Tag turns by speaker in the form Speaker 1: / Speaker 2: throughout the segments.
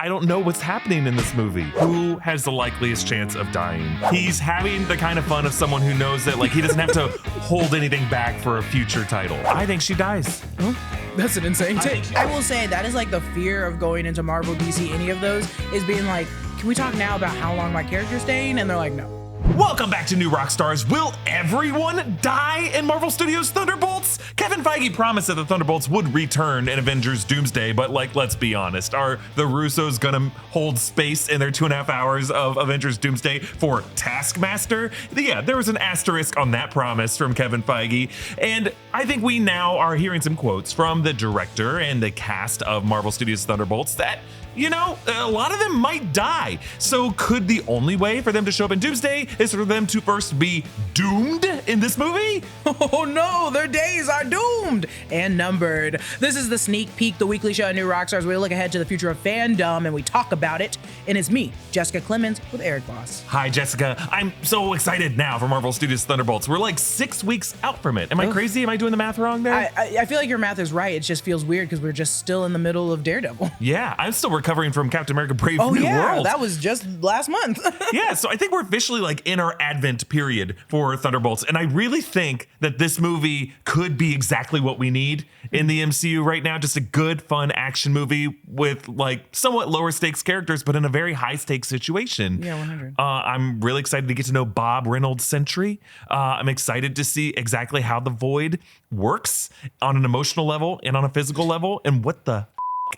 Speaker 1: I don't know what's happening in this movie. Who has the likeliest chance of dying? He's having the kind of fun of someone who knows that like he doesn't have to hold anything back for a future title. I think she dies.
Speaker 2: Huh? That's an insane take. I will say that is like the fear of going into Marvel, DC, any of those, is being like, can we talk now about how long my character's staying? And they're like, no.
Speaker 1: Welcome back to New Rockstars. Will everyone die in Marvel Studios Thunderbolts? Kevin Feige promised that the Thunderbolts would return in Avengers Doomsday, but like, let's be honest, are the Russos gonna hold space in their 2.5 hours of Avengers Doomsday for Taskmaster? Yeah, there was an asterisk on that promise from Kevin Feige, and I think we now are hearing some quotes from the director and the cast of Marvel Studios Thunderbolts that, you know, a lot of them might die. So could the only way for them to show up in Doomsday is for them to first be doomed in this movie?
Speaker 2: Oh no, their days are doomed and numbered. This is the Sneak Peek, the weekly show at New Rockstars, where we look ahead to the future of fandom and we talk about it. And it's me, Jessica Clemons, with Erik Voss.
Speaker 1: Hi, Jessica. I'm so excited now for Marvel Studios Thunderbolts. We're like 6 weeks out from it. Am I crazy? Am I doing the math wrong there?
Speaker 2: I feel like your math is right. It just feels weird because we're just still in the middle of Daredevil.
Speaker 1: Yeah, I'm still recovering from Captain America Brave New World.
Speaker 2: That was just last month.
Speaker 1: Yeah, so I think we're officially like in our Advent period for Thunderbolts, and I really think that this movie could be exactly what we need in the MCU right now. Just a good, fun action movie with like somewhat lower stakes characters, but in a very high stakes situation.
Speaker 2: Yeah, 100.
Speaker 1: I'm really excited to get to know Bob Reynolds' Sentry. I'm excited to see exactly how the Void works on an emotional level and on a physical level, and what the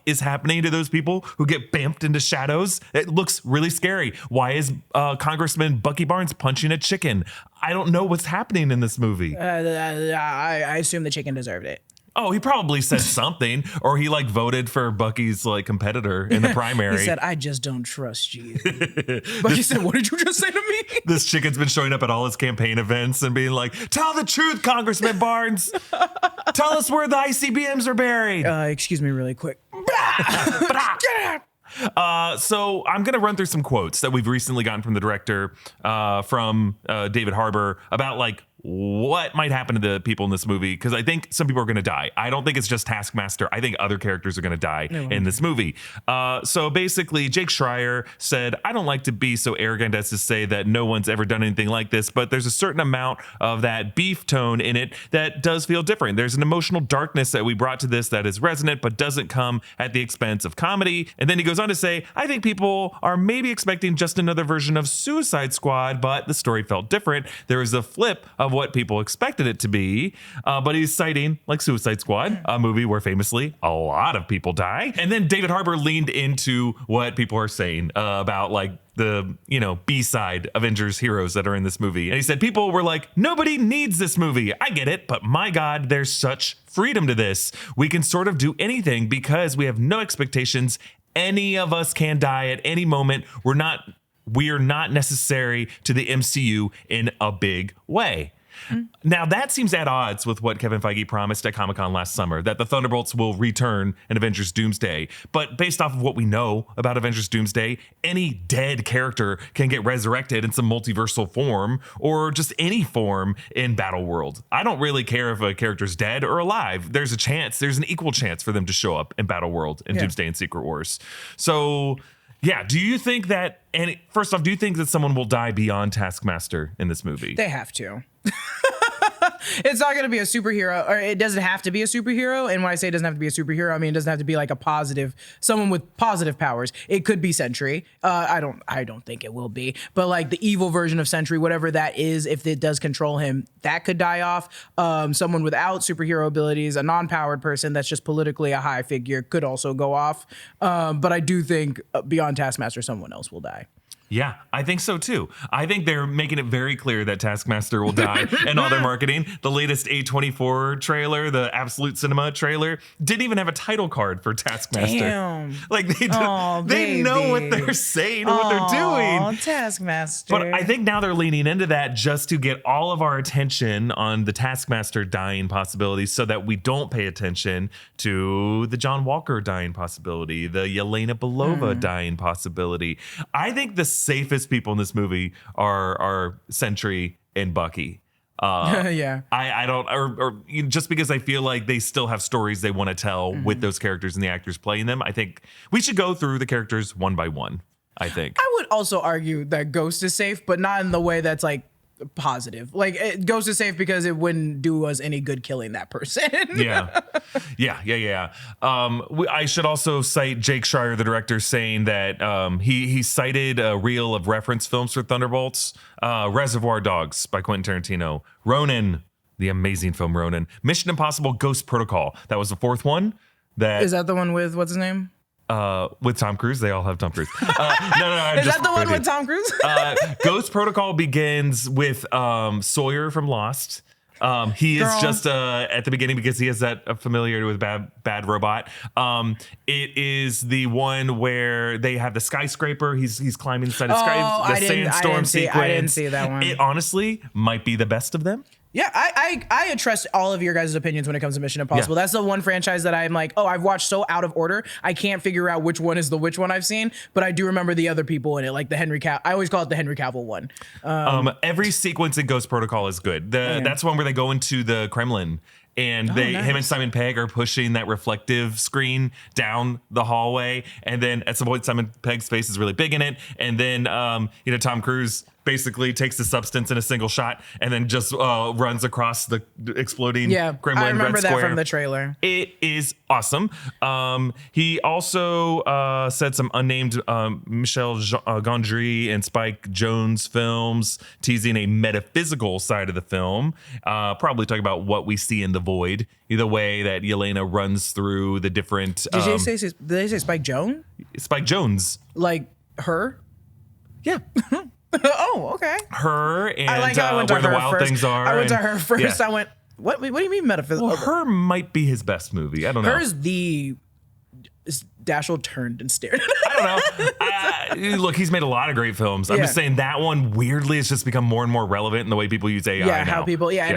Speaker 1: is happening to those people who get bamped into shadows. It looks really scary. Why is Congressman Bucky Barnes punching a chicken? I don't know what's happening in this movie.
Speaker 2: I assume the chicken deserved it.
Speaker 1: Oh, he probably said something, or he like voted for Bucky's like competitor in the primary.
Speaker 2: He said, "I just don't trust you." Bucky said, "What did you just say to me?"
Speaker 1: This chicken's been showing up at all his campaign events and being like, "Tell the truth, Congressman Barnes. Tell us where the ICBMs are buried."
Speaker 2: Excuse me, really quick.
Speaker 1: So I'm going to run through some quotes that we've recently gotten from the director, from David Harbour, about like what might happen to the people in this movie, because I think some people are going to die. I don't think it's just Taskmaster. I think other characters are going to die in this movie. So basically, Jake Schreier said, "I don't like to be so arrogant as to say that no one's ever done anything like this, but there's a certain amount of that beef tone in it that does feel different. There's an emotional darkness that we brought to this that is resonant, but doesn't come at the expense of comedy." And then he goes on to say, "I think people are maybe expecting just another version of Suicide Squad, but the story felt different. There was a flip of what people expected it to be." But he's citing like Suicide Squad, a movie where famously a lot of people die. And then David Harbour leaned into what people are saying about like the, you know, B-side Avengers heroes that are in this movie. And he said, people were like, "Nobody needs this movie. I get it, but my God, there's such freedom to this. We can sort of do anything because we have no expectations. Any of us can die at any moment. We are not necessary to the MCU in a big way." Now, that seems at odds with what Kevin Feige promised at Comic-Con last summer, that the Thunderbolts will return in Avengers Doomsday. But based off of what we know about Avengers Doomsday, any dead character can get resurrected in some multiversal form, or just any form in Battle World. I don't really care if a character's dead or alive. There's an equal chance for them to show up in Battle World and Doomsday and Secret Wars. So yeah, do you think that, and first off, do you think that someone will die beyond Taskmaster in this movie?
Speaker 2: They have to. It's not going to be a superhero, or it doesn't have to be a superhero. And when I say it doesn't have to be a superhero, I mean, it doesn't have to be like someone with positive powers. It could be Sentry. I don't think it will be, but like the evil version of Sentry, whatever that is, if it does control him, that could die off. Someone without superhero abilities, a non-powered person that's just politically a high figure, could also go off. But I do think beyond Taskmaster, someone else will die.
Speaker 1: Yeah, I think so too. I think they're making it very clear that Taskmaster will die in all their marketing. The latest A24 trailer, the Absolute Cinema trailer, didn't even have a title card for Taskmaster.
Speaker 2: Damn.
Speaker 1: Like they know what they're saying and what they're doing.
Speaker 2: Taskmaster.
Speaker 1: But I think now they're leaning into that just to get all of our attention on the Taskmaster dying possibility, so that we don't pay attention to the John Walker dying possibility, the Yelena Belova dying possibility. I think the safest people in this movie are Sentry and Bucky.
Speaker 2: Yeah.
Speaker 1: I don't, or just because I feel like they still have stories they want to tell with those characters and the actors playing them. I think we should go through the characters one by one. I think
Speaker 2: I would also argue that Ghost is safe, but not in the way that's like positive. Like Ghost is safe because it wouldn't do us any good killing that person.
Speaker 1: yeah. I should also cite Jake Schreier, the director, saying that he cited a reel of reference films for Thunderbolts, Reservoir Dogs by Quentin Tarantino, Ronin, the amazing film Ronin, Mission Impossible: Ghost Protocol. That was the fourth one.
Speaker 2: Is that the one with what's his name?
Speaker 1: With Tom Cruise. They all have Tom Cruise. No.
Speaker 2: Is that the one with Tom Cruise?
Speaker 1: Ghost Protocol begins with Sawyer from Lost. He is just at the beginning because he has that familiarity with Bad Robot. It is the one where they have the skyscraper. He's climbing inside the sky. The sandstorm sequence.
Speaker 2: I didn't see that one.
Speaker 1: It honestly might be the best of them.
Speaker 2: Yeah, I trust all of your guys' opinions when it comes to Mission Impossible.
Speaker 1: Yeah.
Speaker 2: That's the one franchise that I'm like, I've watched so out of order. I can't figure out which one is which one I've seen, but I do remember the other people in it, like the Henry Cavill. I always call it the Henry Cavill one.
Speaker 1: Every sequence in Ghost Protocol is good. That's one where they go into the Kremlin. And him and Simon Pegg are pushing that reflective screen down the hallway. And then at some point, Simon Pegg's face is really big in it. And then, Tom Cruise basically takes the substance in a single shot and then just runs across the exploding Kremlin.
Speaker 2: I remember
Speaker 1: Red
Speaker 2: that
Speaker 1: Square.
Speaker 2: from the trailer.
Speaker 1: It is awesome. He also said some unnamed Michel Gondry and Spike Jonze films, teasing a metaphysical side of the film. Probably talking about what we see in the void, the way that Yelena runs through the different.
Speaker 2: Did they say Spike Jonze?
Speaker 1: Spike Jonze.
Speaker 2: Like her?
Speaker 1: Yeah.
Speaker 2: Oh, okay.
Speaker 1: Her and
Speaker 2: I like how I went to
Speaker 1: Where
Speaker 2: her
Speaker 1: the Wild
Speaker 2: first.
Speaker 1: Things Are.
Speaker 2: I went to her first.
Speaker 1: Yeah.
Speaker 2: I went, what do you mean metaphysical?
Speaker 1: Well, Her might be his best movie. I don't know.
Speaker 2: Hers Dashel turned and stared at her.
Speaker 1: I don't know. Look, he's made a lot of great films. I'm just saying that one weirdly has just become more and more relevant in the way people use AI now.
Speaker 2: And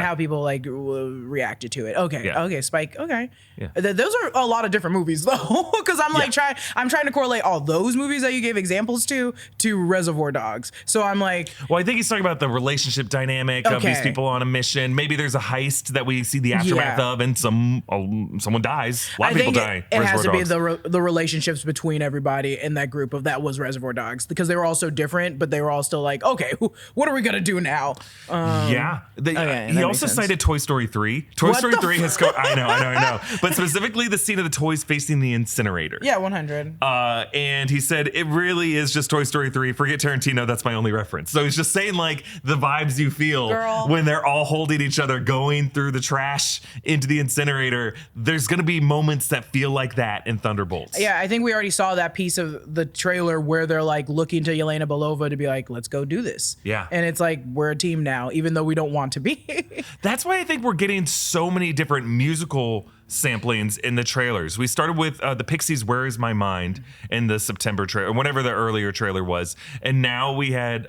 Speaker 2: how people like reacted to it. Okay, Spike. Okay, those are a lot of different movies though, because I'm like I'm trying to correlate all those movies that you gave examples to Reservoir Dogs. So I'm like,
Speaker 1: well, I think he's talking about the relationship dynamic of these people on a mission. Maybe there's a heist that we see the aftermath of, and someone dies. A lot of people die.
Speaker 2: It has to be the relationships between everybody in that group of that was Reservoir Dogs, because they were all so different, but they were all still like, okay, what are we gonna do now? He also cited Toy Story 3. Toy Story 3 has I know. But specifically the scene of the toys facing the incinerator. Yeah, 100.
Speaker 1: And he said, it really is just Toy Story 3. Forget Tarantino, that's my only reference. So he's just saying like the vibes you feel when they're all holding each other going through the trash into the incinerator. There's gonna be moments that feel like that in Thunderbolts.
Speaker 2: Yeah, I think we already saw that piece of the trailer where they're like looking to Yelena Belova to be like, let's go do this.
Speaker 1: Yeah.
Speaker 2: And it's like, we're a team now, even though we don't want to be.
Speaker 1: That's why I think we're getting so many different musical samplings in the trailers. We started with the Pixies' Where Is My Mind in the September trailer, whatever the earlier trailer was. And now we had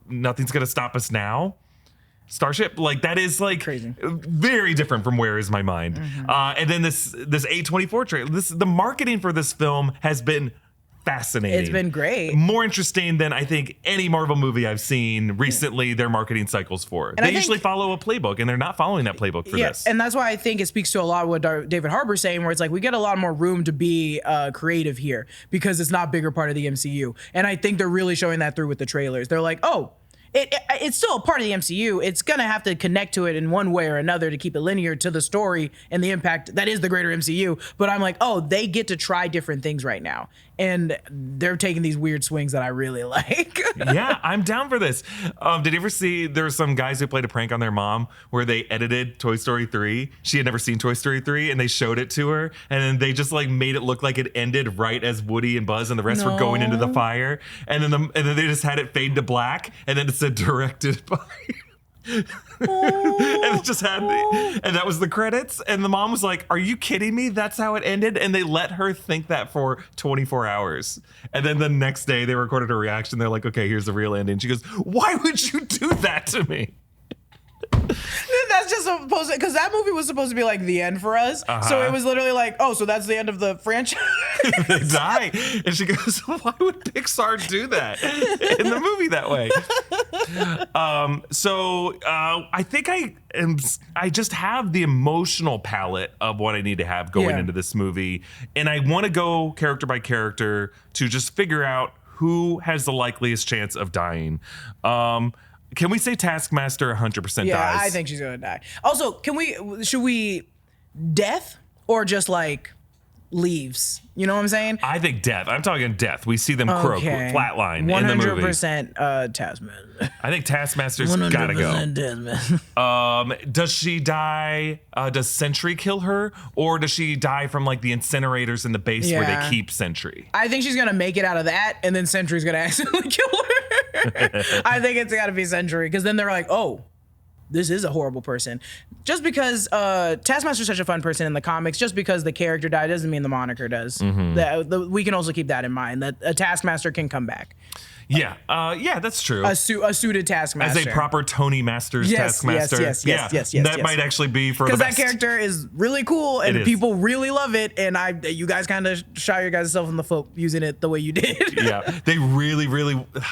Speaker 1: Nothing's Gonna Stop Us Now. Starship, like that is like
Speaker 2: crazy,
Speaker 1: very different from Where Is My Mind. And then this A24 trailer. The marketing for this film has been fascinating.
Speaker 2: It's been great.
Speaker 1: More interesting than I think any Marvel movie I've seen recently their marketing cycles for. And they usually follow a playbook, and they're not following that playbook for this.
Speaker 2: And that's why I think it speaks to a lot of what David Harbour's saying, where it's like we get a lot more room to be creative here because it's not a bigger part of the MCU. And I think they're really showing that through with the trailers. They're like, it's still a part of the MCU. It's going to have to connect to it in one way or another to keep it linear to the story and the impact that is the greater MCU. But I'm like, they get to try different things right now. And they're taking these weird swings that I really like.
Speaker 1: Yeah, I'm down for this. Did you ever see there were some guys who played a prank on their mom where they edited Toy Story 3? She had never seen Toy Story 3 and they showed it to her. And then they just like made it look like it ended right as Woody and Buzz and the rest were going into the fire. And then they just had it fade to black. And then it said directed by... and it just had and that was the credits, and the mom was like, are you kidding me? That's how it ended? And they let her think that for 24 hours, and then the next day they recorded her reaction. They're like, okay, here's the real ending. She goes, why would you do that to me?
Speaker 2: That that's just supposed to, because that movie was supposed to be like the end for us. So it was literally like, oh, so that's the end of the franchise.
Speaker 1: They die. And she goes, why would Pixar do that in the movie that way? I think I just have the emotional palette of what I need to have going into this movie. And I want to go character by character to just figure out who has the likeliest chance of dying. Can we say Taskmaster 100% dies?
Speaker 2: Yeah, I think she's gonna die. Also, should we death or just like leaves? You know what I'm saying?
Speaker 1: I think death. I'm talking death. We see them croak, flatline in the movie.
Speaker 2: 100% Taskmaster.
Speaker 1: I think Taskmaster's gotta go.
Speaker 2: Taskmaster.
Speaker 1: Does she die? Does Sentry kill her, or does she die from like the incinerators in the base where they keep Sentry?
Speaker 2: I think she's gonna make it out of that, and then Sentry's gonna accidentally kill her. I think it's gotta be Sentry, because then they're like, oh, this is a horrible person. Just because Taskmaster's such a fun person in the comics, just because the character died doesn't mean the moniker does. We can also keep that in mind, that a Taskmaster can come back.
Speaker 1: Yeah, that's true.
Speaker 2: A suited Taskmaster.
Speaker 1: As a proper Tony Masters Taskmaster.
Speaker 2: Yes.
Speaker 1: That might actually be for the best.
Speaker 2: Because that character is really cool, and people really love it, and you guys kind of shot your guys' self in the foot using it the way you did.
Speaker 1: Yeah, they really,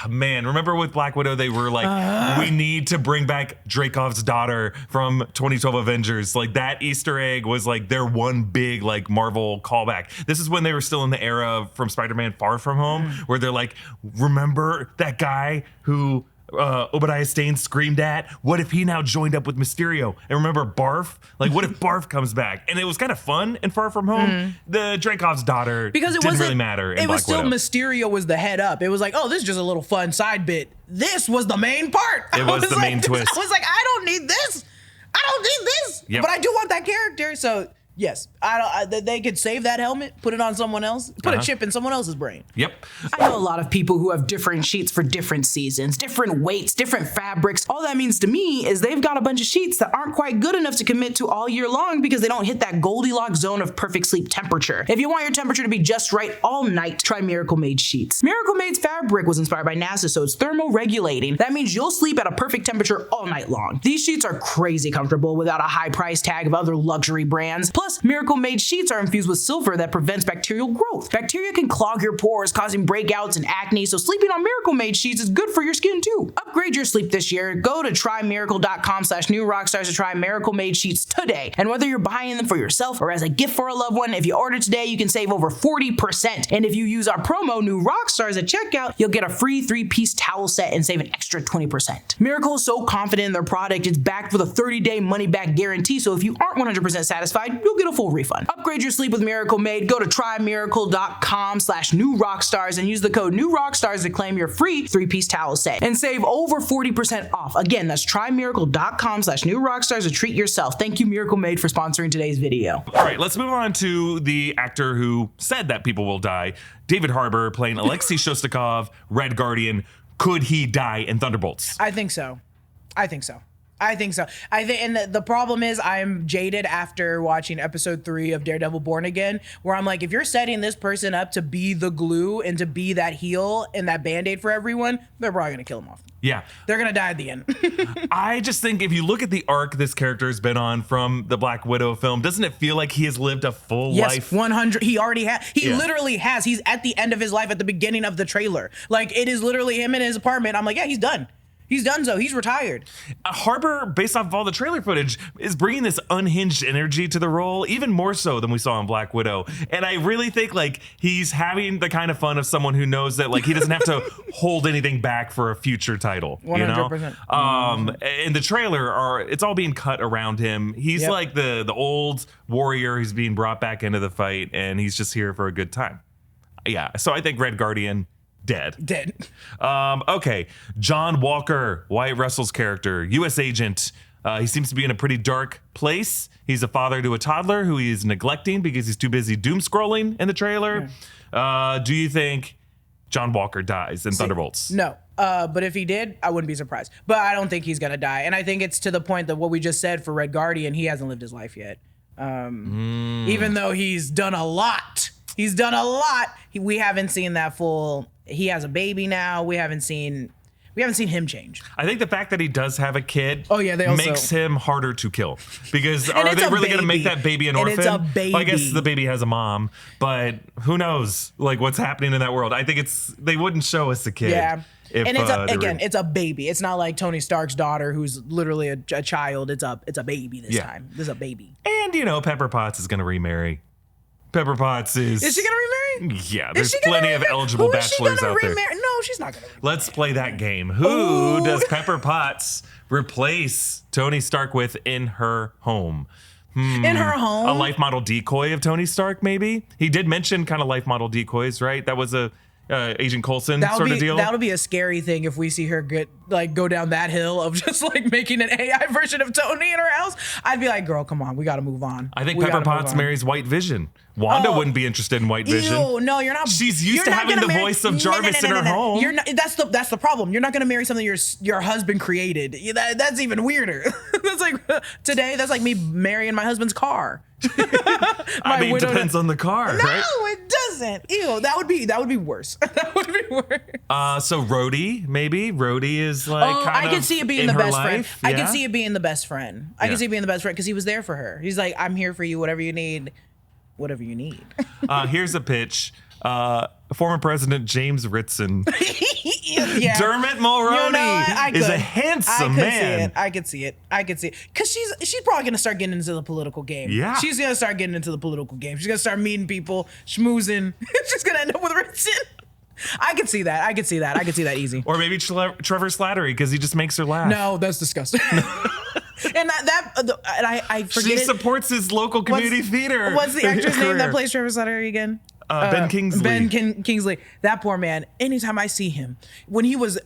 Speaker 1: man, remember with Black Widow, they were like, we need to bring back Dreykov's daughter from 2012 Avengers. Like, that Easter egg was like their one big like Marvel callback. This is when they were still in the era from Spider-Man Far From Home, where they're like, remember that guy who Obadiah Stane screamed at? What if he now joined up with Mysterio? And remember Barf? Like, what if Barf comes back? And it was kind of fun in Far From Home. The Dreykov's daughter didn't really matter in
Speaker 2: It was
Speaker 1: Black
Speaker 2: still
Speaker 1: Widow.
Speaker 2: Mysterio was the head up. It was like, oh, this is just a little fun side bit. This was the main part.
Speaker 1: It was the main twist.
Speaker 2: I was like, I don't need this.
Speaker 1: Yep.
Speaker 2: But I do want that character. So yes, they could save that helmet, put it on someone else, put a chip in someone else's brain.
Speaker 1: Yep.
Speaker 3: I know a lot of people who have different sheets for different seasons, different weights, different fabrics. All that means to me is they've got a bunch of sheets that aren't quite good enough to commit to all year long because they don't hit that Goldilocks zone of perfect sleep temperature. If you want your temperature to be just right all night, try Miracle Made sheets. Miracle Made's fabric was inspired by NASA, so it's thermoregulating. That means you'll sleep at a perfect temperature all night long. These sheets are crazy comfortable without a high price tag of other luxury brands. Plus, Miracle Made sheets are infused with silver that prevents bacterial growth. Bacteria can clog your pores, causing breakouts and acne, so sleeping on Miracle Made sheets is good for your skin too. Upgrade your sleep this year. Go to trymiracle.com/newrockstars to try Miracle Made sheets today. And whether you're buying them for yourself or as a gift for a loved one, if you order today, you can save over 40%. And if you use our promo New Rockstars at checkout, you'll get a free 3-piece towel set and save an extra 20%. Miracle is so confident in their product, it's backed with a 30-day money-back guarantee, so if you aren't 100% satisfied, you'll get a full refund. Upgrade your sleep with Miracle Made. Go to trymiracle.com/newrockstars and use the code NEWROCKSTARS to claim your free 3-piece towel set and save over 40% off. Again, that's trymiracle.com/newrockstars to treat yourself. Thank you, Miracle Made, for sponsoring today's video.
Speaker 1: All right, let's move on to the actor who said that people will die. David Harbour playing Alexi Shostakov, Red Guardian. Could he die in Thunderbolts?
Speaker 2: I think so. And the problem is I'm jaded after watching episode 3 of Daredevil Born Again, where I'm like, if you're setting this person up to be the glue and to be that heel and that Band-Aid for everyone, they're probably gonna kill him off.
Speaker 1: Yeah.
Speaker 2: They're gonna die at the end.
Speaker 1: I just think if you look at the arc this character has been on from the Black Widow film, doesn't it feel like he has lived a full life?
Speaker 2: Yes, 100. He already has. He literally has. He's at the end of his life at the beginning of the trailer. Like, it is literally him in his apartment. I'm like, yeah, he's done. He's done so. He's retired.
Speaker 1: Harbour, based off of all the trailer footage, is bringing this unhinged energy to the role, even more so than we saw in Black Widow. And I really think like he's having the kind of fun of someone who knows that like he doesn't have to hold anything back for a future title.
Speaker 2: 100%.
Speaker 1: In the trailer, it's all being cut around him. He's like the old warrior who's being brought back into the fight, and he's just here for a good time. Yeah. So I think Red Guardian. Dead. Okay. John Walker, Wyatt Russell's character, U.S. agent. He seems to be in a pretty dark place. He's a father to a toddler who he is neglecting because he's too busy doom scrolling in the trailer. Do you think John Walker dies in Thunderbolts?
Speaker 2: No. But if he did, I wouldn't be surprised. But I don't think he's going to die. And I think it's to the point that what we just said for Red Guardian, he hasn't lived his life yet. Even though he's done a lot. We haven't seen that full... He has a baby now. We haven't seen We haven't seen him change.
Speaker 1: I think the fact that he does have a kid
Speaker 2: they also
Speaker 1: makes him harder to kill. Because
Speaker 2: And
Speaker 1: are
Speaker 2: it's
Speaker 1: they
Speaker 2: a
Speaker 1: really going to make
Speaker 2: baby.
Speaker 1: that baby an
Speaker 2: And
Speaker 1: orphan?
Speaker 2: it's a baby.
Speaker 1: Well, I guess the baby has a mom, but who knows like what's happening in that world. I think they wouldn't show us a kid.
Speaker 2: Yeah.
Speaker 1: If,
Speaker 2: and it's
Speaker 1: they were-
Speaker 2: it's a baby. It's not like Tony Stark's daughter, who's literally a child. It's a baby this time. This is a baby.
Speaker 1: And Pepper Potts is going to remarry. Pepper Potts is
Speaker 2: Is she gonna remarry?
Speaker 1: Yeah,
Speaker 2: Is
Speaker 1: there's
Speaker 2: she gonna
Speaker 1: plenty of
Speaker 2: remarry?
Speaker 1: eligible
Speaker 2: Who is she
Speaker 1: bachelors
Speaker 2: gonna
Speaker 1: out there.
Speaker 2: remarry? No, she's not gonna remarry.
Speaker 1: Let's play that game. Who
Speaker 2: Ooh.
Speaker 1: does Pepper Potts replace Tony Stark with in her home?
Speaker 2: In her home?
Speaker 1: A life model decoy of Tony Stark, maybe? He did mention kind of life model decoys, right? That was a Agent Coulson sort of deal.
Speaker 2: That'll be a scary thing if we see her go down that hill of just like making an AI version of Tony in her house. I'd be like, girl, come on, we got to move on.
Speaker 1: I think
Speaker 2: We
Speaker 1: Pepper
Speaker 2: gotta move
Speaker 1: Potts
Speaker 2: on.
Speaker 1: marries White Vision. Wanda wouldn't be interested in White Vision.
Speaker 2: Ew, no, you're not.
Speaker 1: She's used
Speaker 2: you're
Speaker 1: to
Speaker 2: not
Speaker 1: having
Speaker 2: gonna
Speaker 1: the
Speaker 2: marry-
Speaker 1: voice of Jarvis in her home.
Speaker 2: You're not. That's the problem. You're not gonna marry something your husband created. That's even weirder. That's like today. That's like me marrying my husband's car.
Speaker 1: I mean, depends on the car,
Speaker 2: No,
Speaker 1: right?
Speaker 2: it doesn't. Ew, that would be worse. That would be worse.
Speaker 1: So Rhodey, maybe Rhodey is like.
Speaker 2: Oh,
Speaker 1: kind
Speaker 2: I could
Speaker 1: of
Speaker 2: see it being
Speaker 1: in
Speaker 2: the
Speaker 1: her
Speaker 2: best
Speaker 1: life.
Speaker 2: friend. I
Speaker 1: Yeah?
Speaker 2: could see it being the best friend. I
Speaker 1: Yeah.
Speaker 2: could see it being the best friend because he was there for her. He's like, I'm here for you, whatever you need. Whatever you need.
Speaker 1: Here's a pitch. Former President James Ritson.
Speaker 2: Yeah.
Speaker 1: Dermot Mulroney
Speaker 2: You know what? I
Speaker 1: is a
Speaker 2: could.
Speaker 1: handsome
Speaker 2: I
Speaker 1: man.
Speaker 2: could see it. Because she's probably going to start getting into the political game.
Speaker 1: Yeah.
Speaker 2: She's going to start getting into the political game. She's going to start meeting people, schmoozing. She's going to end up with Ritson. I could see that. I could see that easy.
Speaker 1: Or maybe Trevor Slattery because he just makes her laugh.
Speaker 2: No, that's disgusting. And I forget
Speaker 1: She
Speaker 2: it.
Speaker 1: supports his local community theater.
Speaker 2: What's the actor's name
Speaker 1: career.
Speaker 2: that plays Trevor Slattery again?
Speaker 1: Ben Kingsley.
Speaker 2: Kingsley. That poor man. Anytime I see him, when he was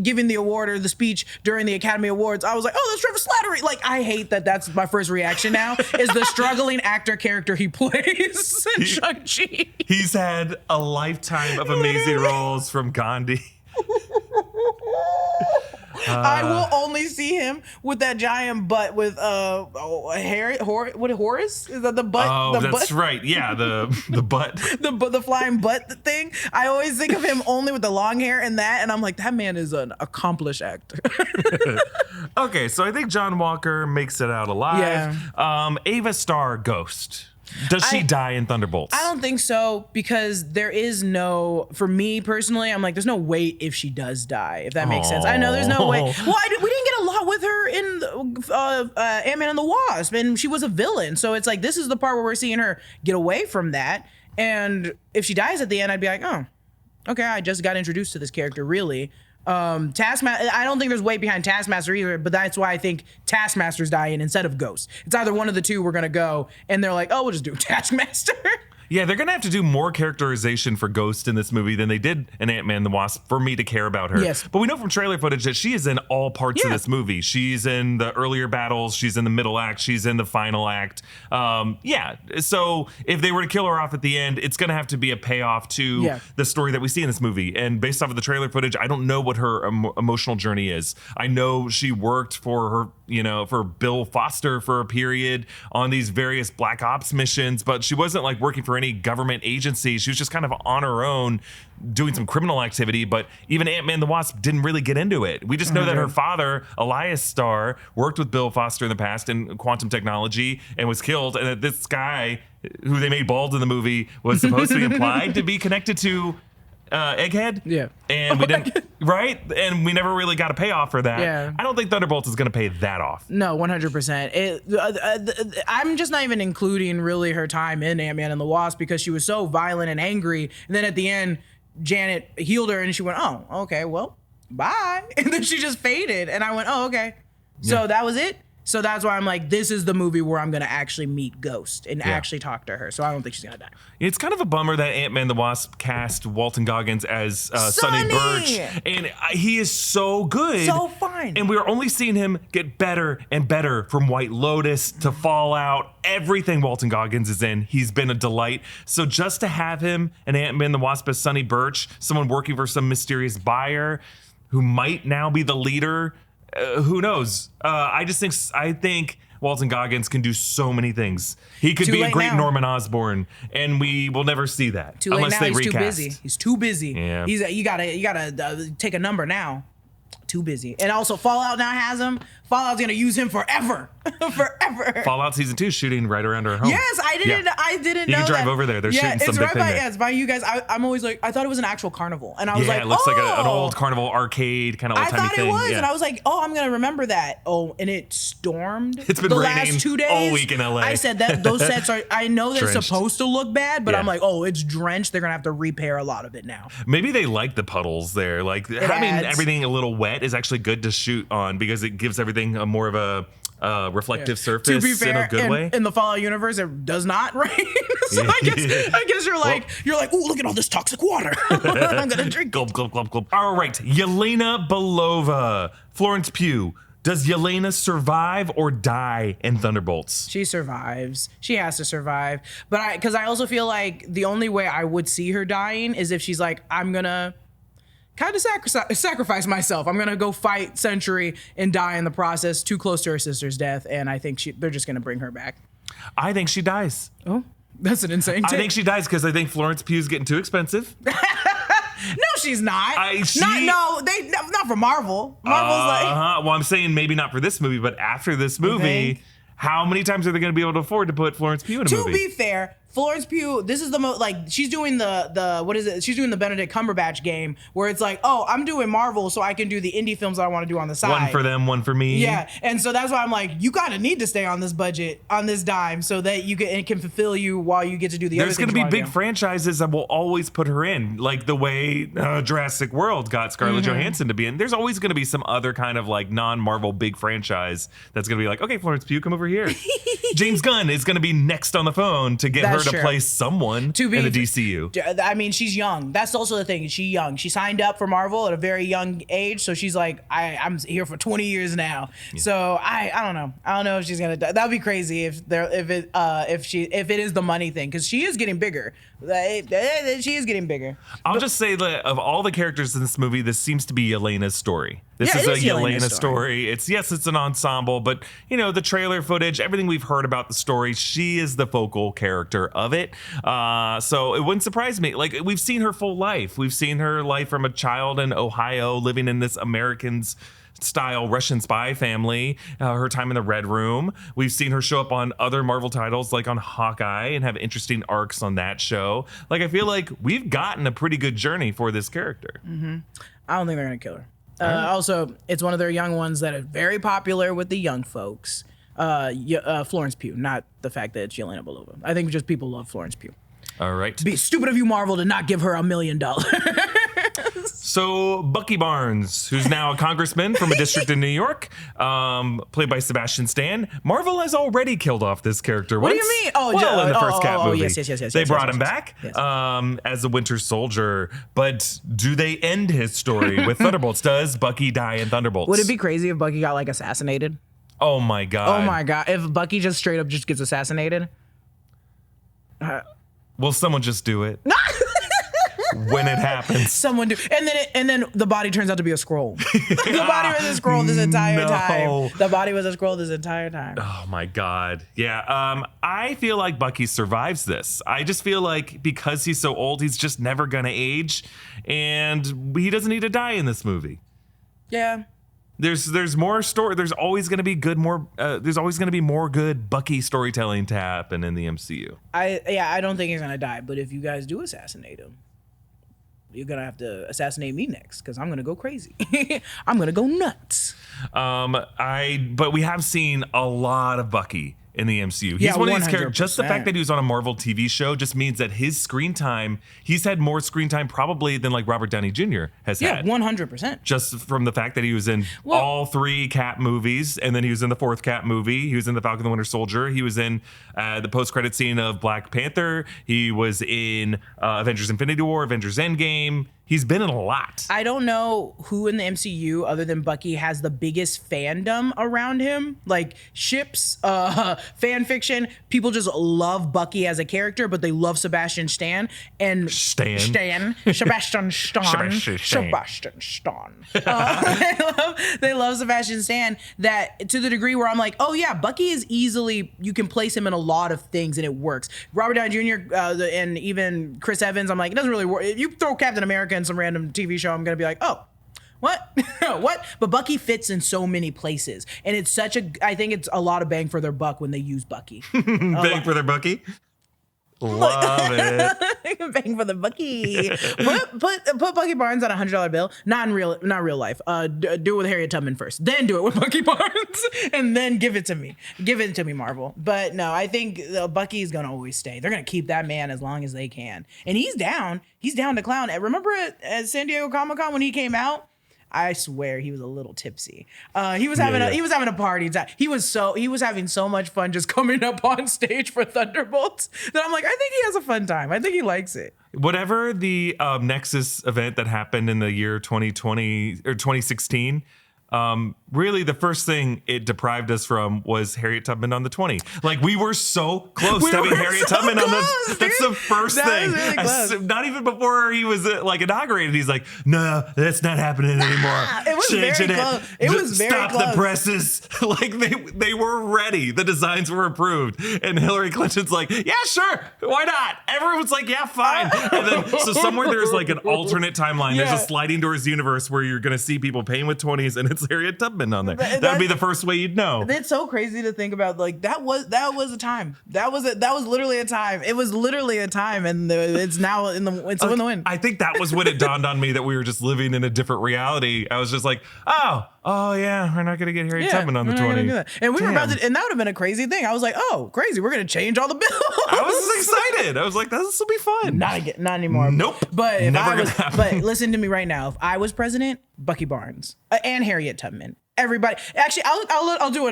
Speaker 2: giving the award or the speech during the Academy Awards, I was like, "Oh, that's Trevor Slattery." Like, I hate that. That's my first reaction now. Is the struggling actor character he plays in Shang-Chi.
Speaker 1: He's had a lifetime of amazing roles from Gandhi.
Speaker 2: I will only see him with that giant butt with Horace? Is that the butt?
Speaker 1: Oh,
Speaker 2: the
Speaker 1: that's
Speaker 2: butt?
Speaker 1: right. Yeah, the butt.
Speaker 2: The flying butt thing. I always think of him only with the long hair and that, and I'm like, that man is an accomplished actor.
Speaker 1: Okay, so I think John Walker makes it out alive.
Speaker 2: Yeah.
Speaker 1: Ava Starr, Ghost. Does she die in Thunderbolts?
Speaker 2: I don't think so, because there is no, for me personally, I'm like, there's no weight if she does die, if that makes sense. I know there's no way. Well, we didn't get a lot with her in Ant-Man and the Wasp, and she was a villain. So it's like, this is the part where we're seeing her get away from that. And if she dies at the end, I'd be like, oh, okay, I just got introduced to this character, really. Taskmaster, I don't think there's weight behind Taskmaster either, but that's why I think Taskmaster's dying instead of Ghost. It's either one of the two we're gonna go, and they're like, oh, we'll just do Taskmaster.
Speaker 1: Yeah, they're gonna have to do more characterization for Ghost in this movie than they did in Ant-Man and the Wasp for me to care about her.
Speaker 2: Yes.
Speaker 1: But we know from trailer footage that she is in all parts of
Speaker 2: Yeah.
Speaker 1: this movie. She's in the earlier battles, she's in the middle act, she's in the final act. Yeah, so if they were to kill her off at the end, it's gonna have to be a payoff to the story that we see in this movie. And based off of the trailer footage, I don't know what her emotional journey is. I know she worked for her, for Bill Foster for a period on these various Black Ops missions, but she wasn't like working for any government agency. She was just kind of on her own doing some criminal activity, but even Ant-Man and the Wasp didn't really get into it. We just know that her father, Elias Starr, worked with Bill Foster in the past in quantum technology and was killed, and that this guy, who they made bald in the movie, was supposed to be implied to be connected to Egghead.
Speaker 2: Yeah.
Speaker 1: And we didn't, right? And we never really got a payoff for that.
Speaker 2: Yeah.
Speaker 1: I don't think Thunderbolts is going to pay that off.
Speaker 2: No, 100%. I'm just not even including really her time in Ant-Man and the Wasp, because she was so violent and angry. And then at the end, Janet healed her and she went, oh, okay, well, bye. And then she just faded. And I went, oh, okay. So that was it. So that's why I'm like, this is the movie where I'm going to actually meet Ghost and actually talk to her. So I don't think she's going to die.
Speaker 1: It's kind of a bummer that Ant-Man and the Wasp cast Walton Goggins as Sonny Birch. And he is so good.
Speaker 2: So fine.
Speaker 1: And we're only seeing him get better and better, from White Lotus to Fallout. Everything Walton Goggins is in, he's been a delight. So just to have him and Ant-Man and the Wasp as Sonny Birch, someone working for some mysterious buyer who might now be the leader, who knows? I think Walton Goggins can do so many things. He could be a great Norman Osborn, and we will never see that unless they recast.
Speaker 2: He's too busy. He's too busy.
Speaker 1: Yeah.
Speaker 2: You gotta take a number now. too busy. And also Fallout now has him. Fallout's gonna use him forever. Forever.
Speaker 1: Fallout Season 2 shooting right around our home.
Speaker 2: Yes, I didn't know
Speaker 1: You can drive
Speaker 2: that.
Speaker 1: over there. They're shooting some big thing there.
Speaker 2: Yeah, it's by you guys. I'm always like, I thought it was an actual carnival. And I was like,
Speaker 1: it looks like an
Speaker 2: oh.
Speaker 1: old carnival arcade kind of
Speaker 2: I
Speaker 1: old timey
Speaker 2: thought
Speaker 1: thing.
Speaker 2: it was,
Speaker 1: Yeah.
Speaker 2: and I was like, "Oh, I'm gonna remember that." Oh, and it stormed.
Speaker 1: It's been
Speaker 2: the
Speaker 1: raining
Speaker 2: last 2 days
Speaker 1: all week in LA.
Speaker 2: I said that those sets are. I know they're
Speaker 1: Drenched.
Speaker 2: supposed to look bad, but
Speaker 1: Yeah.
Speaker 2: I'm like, "Oh, it's drenched. They're gonna have to repair a lot of it now."
Speaker 1: Maybe they like the puddles there. Like having
Speaker 2: adds.
Speaker 1: everything a little wet is actually good to shoot on because it gives everything a more of a reflective surface
Speaker 2: To be fair,
Speaker 1: in a good way.
Speaker 2: in the Fallout universe, it does not rain. So I guess you're like, "Ooh, look at all this toxic water. I'm gonna drink."
Speaker 1: Gulp, gulp, gulp, gulp. All right, Yelena Belova, Florence Pugh. Does Yelena survive or die in Thunderbolts?
Speaker 2: She survives. She has to survive. But because I also feel like the only way I would see her dying is if she's like, I'm gonna kind of sacrifice myself. I'm gonna go fight Sentry and die in the process, too close to her sister's death. And I think they're just gonna bring her back.
Speaker 1: I think she dies.
Speaker 2: Oh, that's an insane take.
Speaker 1: I think she dies because I think Florence Pugh's getting too expensive.
Speaker 2: No, she's not.
Speaker 1: Not
Speaker 2: for Marvel. Marvel's like.
Speaker 1: Well, I'm saying maybe not for this movie, but after this movie, how many times are they going to be able to afford to put Florence Pugh in a movie?
Speaker 2: To be fair, Florence Pugh, this is the most, like, she's doing the what is it? She's doing the Benedict Cumberbatch game where it's like, oh, I'm doing Marvel so I can do the indie films that I want to do on the side.
Speaker 1: One for them, one for me.
Speaker 2: Yeah, and so that's why I'm like, you kind of need to stay on this budget, on this dime, so that it can fulfill you while you get to do the other
Speaker 1: There's
Speaker 2: things.
Speaker 1: going to be big franchises that will always put her in, like the way Jurassic World got Scarlett Johansson to be in. There's always going to be some other kind of like non-Marvel big franchise that's going to be like, okay, Florence Pugh, come over here. James Gunn is going to be next on the phone to get her to play someone in the DCU.
Speaker 2: I mean, she's young. That's also the thing. She's young. She signed up for Marvel at a very young age, so she's like, I'm here for 20 years now. Yeah. So I don't know. I don't know if she's gonna die. That'd be crazy if it is the money thing, because she is getting bigger. She is getting bigger.
Speaker 1: I'll just say that of all the characters in this movie, this seems to be Yelena's story. This is a Yelena story. It's an ensemble, but the trailer footage, everything we've heard about the story, she is the focal character of it. So it wouldn't surprise me. Like, we've seen her full life. We've seen her life from a child in Ohio living in this Americans style Russian spy family, her time in the Red Room. We've seen her show up on other Marvel titles like on Hawkeye and have interesting arcs on that show. Like, I feel like we've gotten a pretty good journey for this character.
Speaker 2: Mm-hmm. I don't think they're gonna kill her. Also, it's one of their young ones that are very popular with the young folks. Florence Pugh, not the fact that it's Yelena Belova. I think just people love Florence Pugh.
Speaker 1: All right.
Speaker 2: It'd be stupid of you, Marvel, to not give her $1 million.
Speaker 1: So Bucky Barnes, who's now a congressman from a district in New York, played by Sebastian Stan. Marvel has already killed off this character once.
Speaker 2: What do you mean?
Speaker 1: In the first Cap movie.
Speaker 2: Yes.
Speaker 1: They brought him back as a Winter Soldier. But do they end his story with Thunderbolts? Does Bucky die in Thunderbolts?
Speaker 2: Would it be crazy if Bucky got assassinated?
Speaker 1: Oh my God.
Speaker 2: Oh my God. If Bucky just straight up just gets assassinated?
Speaker 1: Will someone just do it? When it happens.
Speaker 2: Someone do. And then the body turns out to be a scroll. The body was a scroll this entire time. The body was a scroll this entire time.
Speaker 1: Oh my God. Yeah. I feel like Bucky survives this. I just feel like because he's so old, he's just never gonna age, and he doesn't need to die in this movie.
Speaker 2: Yeah.
Speaker 1: There's more story. There's always going to be there's always going to be more good Bucky storytelling to happen in the MCU.
Speaker 2: I don't think he's gonna die. But if you guys do assassinate him, you're gonna have to assassinate me next, because I'm gonna go crazy. I'm gonna go nuts.
Speaker 1: But we have seen a lot of Bucky in the MCU. He's one of these characters. Just the fact that he was on a Marvel TV show just means that his screen time, he's had more screen time probably than like Robert Downey Jr. has had.
Speaker 2: 100%.
Speaker 1: Just from the fact that he was in all 3 Cap movies, and then he was in the 4th Cap movie. He was in the Falcon and the Winter Soldier. He was in the post-credit scene of Black Panther. He was in Avengers Infinity War, Avengers Endgame. He's been in a lot.
Speaker 2: I don't know who in the MCU other than Bucky has the biggest fandom around him. Like ships, fan fiction. People just love Bucky as a character, but they love Sebastian Stan. And Sebastian Stan. They love Sebastian Stan, that to the degree where I'm like, oh yeah, Bucky is easily, you can place him in a lot of things and it works. Robert Downey Jr. And even Chris Evans, I'm like, it doesn't really work. If you throw Captain America in some random TV show, I'm gonna be like, oh, What? What? But Bucky fits in so many places. And it's I think it's a lot of bang for their buck when they use Bucky.
Speaker 1: Bang for their Bucky. Love it.
Speaker 2: Bang for the Bucky. Put Bucky Barnes on $100 bill. Not real life. Do it with Harriet Tubman first. Then do it with Bucky Barnes. And then give it to me. Give it to me, Marvel. But no, I think Bucky's going to always stay. They're going to keep that man as long as they can. And he's down. He's down to clown. Remember at San Diego Comic-Con when he came out? I swear he was a little tipsy. He was having a party time. He was having so much fun just coming up on stage for Thunderbolts that I'm like, I think he has a fun time. I think he likes it.
Speaker 1: Whatever the Nexus event that happened in the year 2020 or 2016, really the first thing it deprived us from was Harriet Tubman on the 20. Like we were so close to having Harriet Tubman on the. That's the first thing.
Speaker 2: Really
Speaker 1: Not even before he was inaugurated. He's like, no, that's not happening anymore.
Speaker 2: It was
Speaker 1: Changing
Speaker 2: very close. It was very
Speaker 1: Stop
Speaker 2: close.
Speaker 1: the presses. Like they were ready. The designs were approved, and Hillary Clinton's like, yeah, sure, why not? Everyone's like, yeah, fine. And then so somewhere there's like an alternate timeline.
Speaker 2: Yeah.
Speaker 1: There's a sliding doors universe where you're gonna see people paying with 20s, and it's Harriet Tubman on there. That would be the first way you'd know.
Speaker 2: It's so crazy to think about. Like that was a time. That was literally a time. It was literally a time, and it's now in the wind.
Speaker 1: I think that was when it dawned on me that we were just living in a different reality. I was just like, oh yeah, we're not gonna get Harriet Tubman on the 20.
Speaker 2: And we were about to, and that would have been a crazy thing. I was like, oh, crazy, we're gonna change all the bills.
Speaker 1: I was excited. I was like, this will be fun.
Speaker 2: Not anymore.
Speaker 1: Nope.
Speaker 2: But if
Speaker 1: Never
Speaker 2: I was,
Speaker 1: gonna happen.
Speaker 2: but listen to me right now. If I was president, Bucky Barnes and Harriet Tubman. Everybody, actually, I'll do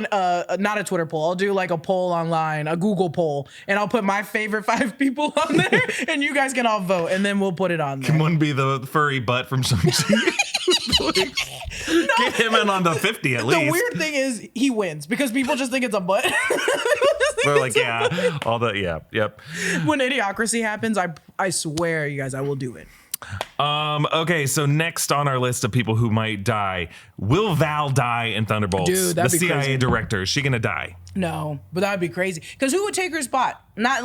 Speaker 2: not a Twitter poll. I'll do like a poll online, a Google poll, and I'll put my favorite 5 people on there, and you guys can all vote, and then we'll put it on there.
Speaker 1: Can one be the furry butt from Shang-Chi? Get him in on the 50 at least.
Speaker 2: The weird thing is he wins because people just think it's a butt.
Speaker 1: They're like, yeah, yep.
Speaker 2: When Idiocracy happens, I swear, you guys, I will do it.
Speaker 1: Okay, so next on our list of people who might die, will Val die in Thunderbolts?
Speaker 2: Dude, that'd
Speaker 1: the
Speaker 2: be
Speaker 1: CIA
Speaker 2: crazy.
Speaker 1: director, is she gonna die?
Speaker 2: No, but that would be crazy. Because who would take her spot? Not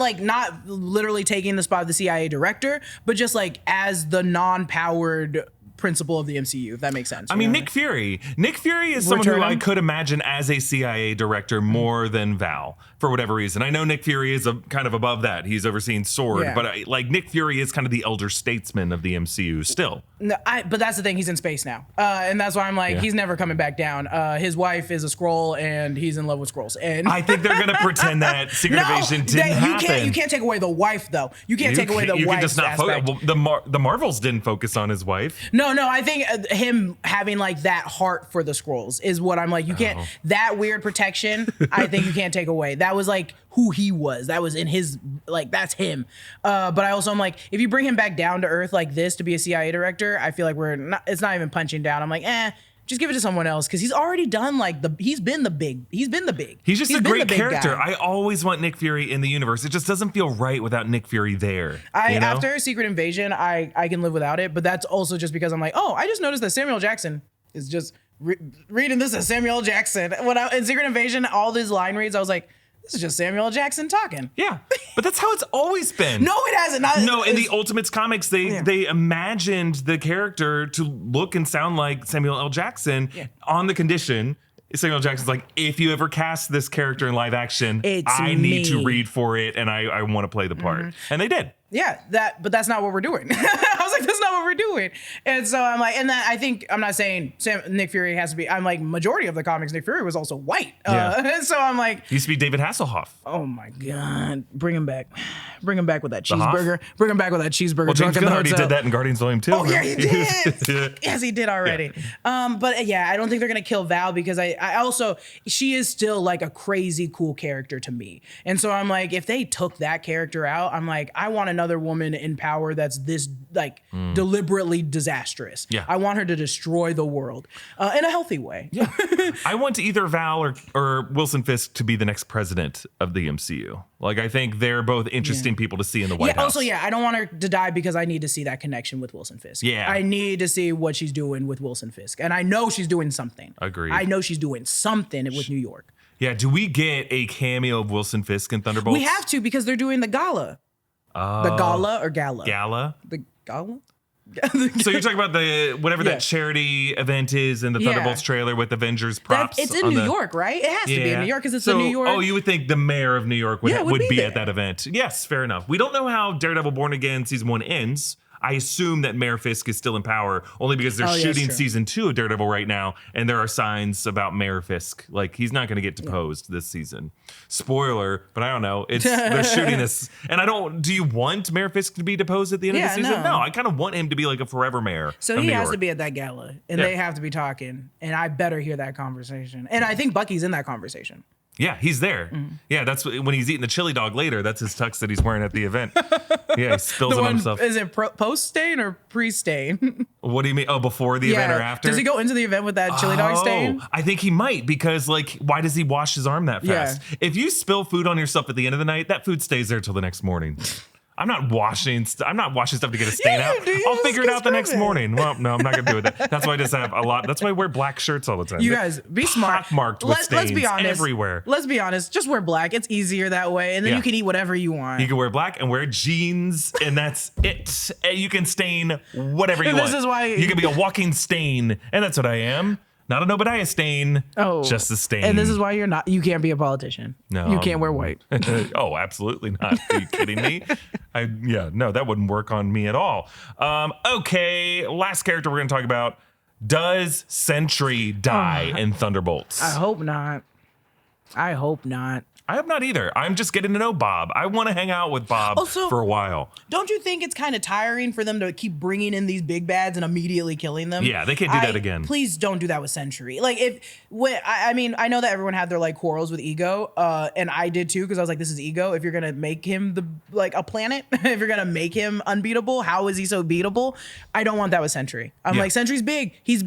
Speaker 2: literally taking the spot of the CIA director, but just like as the non-powered principal of the MCU, if that makes sense.
Speaker 1: I mean, Nick Fury. Nick Fury is someone who I could imagine as a CIA director more than Val for whatever reason. I know Nick Fury is kind of above that. He's overseeing Sword,
Speaker 2: Yeah.
Speaker 1: but Nick Fury is kind of the elder statesman of the MCU still.
Speaker 2: No, but that's the thing. He's in space now, and that's why I'm like, he's never coming back down. His wife is a Skrull, and he's in love with Skrulls. And
Speaker 1: I think they're gonna pretend that Secret Invasion didn't happen.
Speaker 2: You can't take away the wife, though. You can't take away the
Speaker 1: You
Speaker 2: wife.
Speaker 1: can just not focus. Well, the Marvels didn't focus on his wife.
Speaker 2: No, I think him having like that heart for the Skrulls is what I'm like. You can't that weird protection. I think you can't take away. That was like who he was. That was in his that's him. But I also am like, if you bring him back down to earth like this to be a CIA director, I feel like it's not even punching down. I'm like, just give it to someone else because he's already done he's been the big. He's
Speaker 1: Just a great character. I always want Nick Fury in the universe. It just doesn't feel right without Nick Fury there.
Speaker 2: After Secret Invasion, I can live without it, but that's also just because I'm like, I just noticed that Samuel Jackson is just reading this as Samuel Jackson. When in Secret Invasion, all these line reads, I was like, this is just Samuel Jackson talking.
Speaker 1: Yeah, but that's how it's always been.
Speaker 2: No, it hasn't.
Speaker 1: No, in the Ultimates comics, they imagined the character to look and sound like Samuel L. Jackson on the condition. Samuel Jackson's like, if you ever cast this character in live action, I need to read for it, and I want to play the part. And they did.
Speaker 2: Yeah, but that's not what we're doing. I was like, that's not what we're doing. And so I'm like, and that I think, I'm not saying Nick Fury has to be, I'm like, majority of the comics, Nick Fury was also white. So I'm like.
Speaker 1: He used to be David Hasselhoff.
Speaker 2: Oh my God. Bring him back. Bring him back with that cheeseburger. Bring him back with that cheeseburger.
Speaker 1: Well, James Gunn already did that in Guardians Volume 2.
Speaker 2: Oh, yeah, he did. Yes, he did already. Yeah. But yeah, I don't think they're going to kill Val because I also, she is still like a crazy cool character to me. And so I'm like, if they took that character out, I'm like, I want another woman in power that's this deliberately disastrous.
Speaker 1: Yeah.
Speaker 2: I want her to destroy the world in a healthy way.
Speaker 1: Yeah. I want either Val or Wilson Fisk to be the next president of the MCU. Like, I think they're both interesting people to see in the White House.
Speaker 2: Also, I don't want her to die because I need to see that connection with Wilson Fisk.
Speaker 1: Yeah.
Speaker 2: I need to see what she's doing with Wilson Fisk. And I know she's doing something.
Speaker 1: Agreed.
Speaker 2: I know she's doing something with New York.
Speaker 1: Yeah, do we get a cameo of Wilson Fisk in Thunderbolts?
Speaker 2: We have to because they're doing the gala. The gala or gala?
Speaker 1: Gala?
Speaker 2: The gala?
Speaker 1: So you're talking about the whatever that charity event is in the Thunderbolts trailer with Avengers props.
Speaker 2: It's in New York, right? It has to be in New York because it's in New York.
Speaker 1: Oh, you would think the mayor of New York would be at that event. Yes, fair enough. We don't know how Daredevil Born Again season 1 ends. I assume that Mayor Fisk is still in power only because they're shooting season 2 of Daredevil right now, and there are signs about Mayor Fisk. Like, he's not going to get deposed this season. Spoiler, but I don't know. They're shooting this, and do you want Mayor Fisk to be deposed at the end of the season? No, I kind of want him to be like a forever mayor.
Speaker 2: So he has to be at that gala, and they have to be talking, and I better hear that conversation. And I think Bucky's in that conversation.
Speaker 1: Yeah, he's there. Yeah, that's when he's eating the chili dog later. That's his tux that he's wearing at the event. Yeah, he spills it on himself.
Speaker 2: Is it post stain or pre stain?
Speaker 1: What do you mean? Oh, before the event or after?
Speaker 2: Does he go into the event with that chili dog stain?
Speaker 1: I think he might because, like, why does he wash his arm that fast? If you spill food on yourself at the end of the night, that food stays there till the next morning. I'm not washing stuff to get a stain out. I'll figure it out the next morning. Well, no, I'm not gonna do it. That's why I just have a lot. That's why I wear black shirts all the time.
Speaker 2: You guys, be smart.
Speaker 1: Marked with stains. Let's be honest. Everywhere.
Speaker 2: Let's be honest. Just wear black. It's easier that way, and then you can eat whatever you want.
Speaker 1: You can wear black and wear jeans, and that's it. You can stain whatever you want.
Speaker 2: This is why
Speaker 1: you can be a walking stain, and that's what I am. Not an Obadiah stain, just a stain.
Speaker 2: And this is why you can't be a politician.
Speaker 1: No.
Speaker 2: You can't wear white.
Speaker 1: Oh, absolutely not. Are you kidding me? No, that wouldn't work on me at all. Okay, last character we're going to talk about. Does Sentry die in Thunderbolts?
Speaker 2: I hope not. I hope not.
Speaker 1: I hope not either. I'm just getting to know Bob. I want to hang out with Bob for a while.
Speaker 2: Don't you think it's kind of tiring for them to keep bringing in these big bads and immediately killing them?
Speaker 1: Yeah, they can't do that again.
Speaker 2: Please don't do that with Sentry. Like, I mean, I know that everyone had their like quarrels with Ego, and I did too because I was like, this is Ego. If you're gonna make him a planet, if you're gonna make him unbeatable, how is he so beatable? I don't want that with Sentry. I'm like, Sentry's big. He's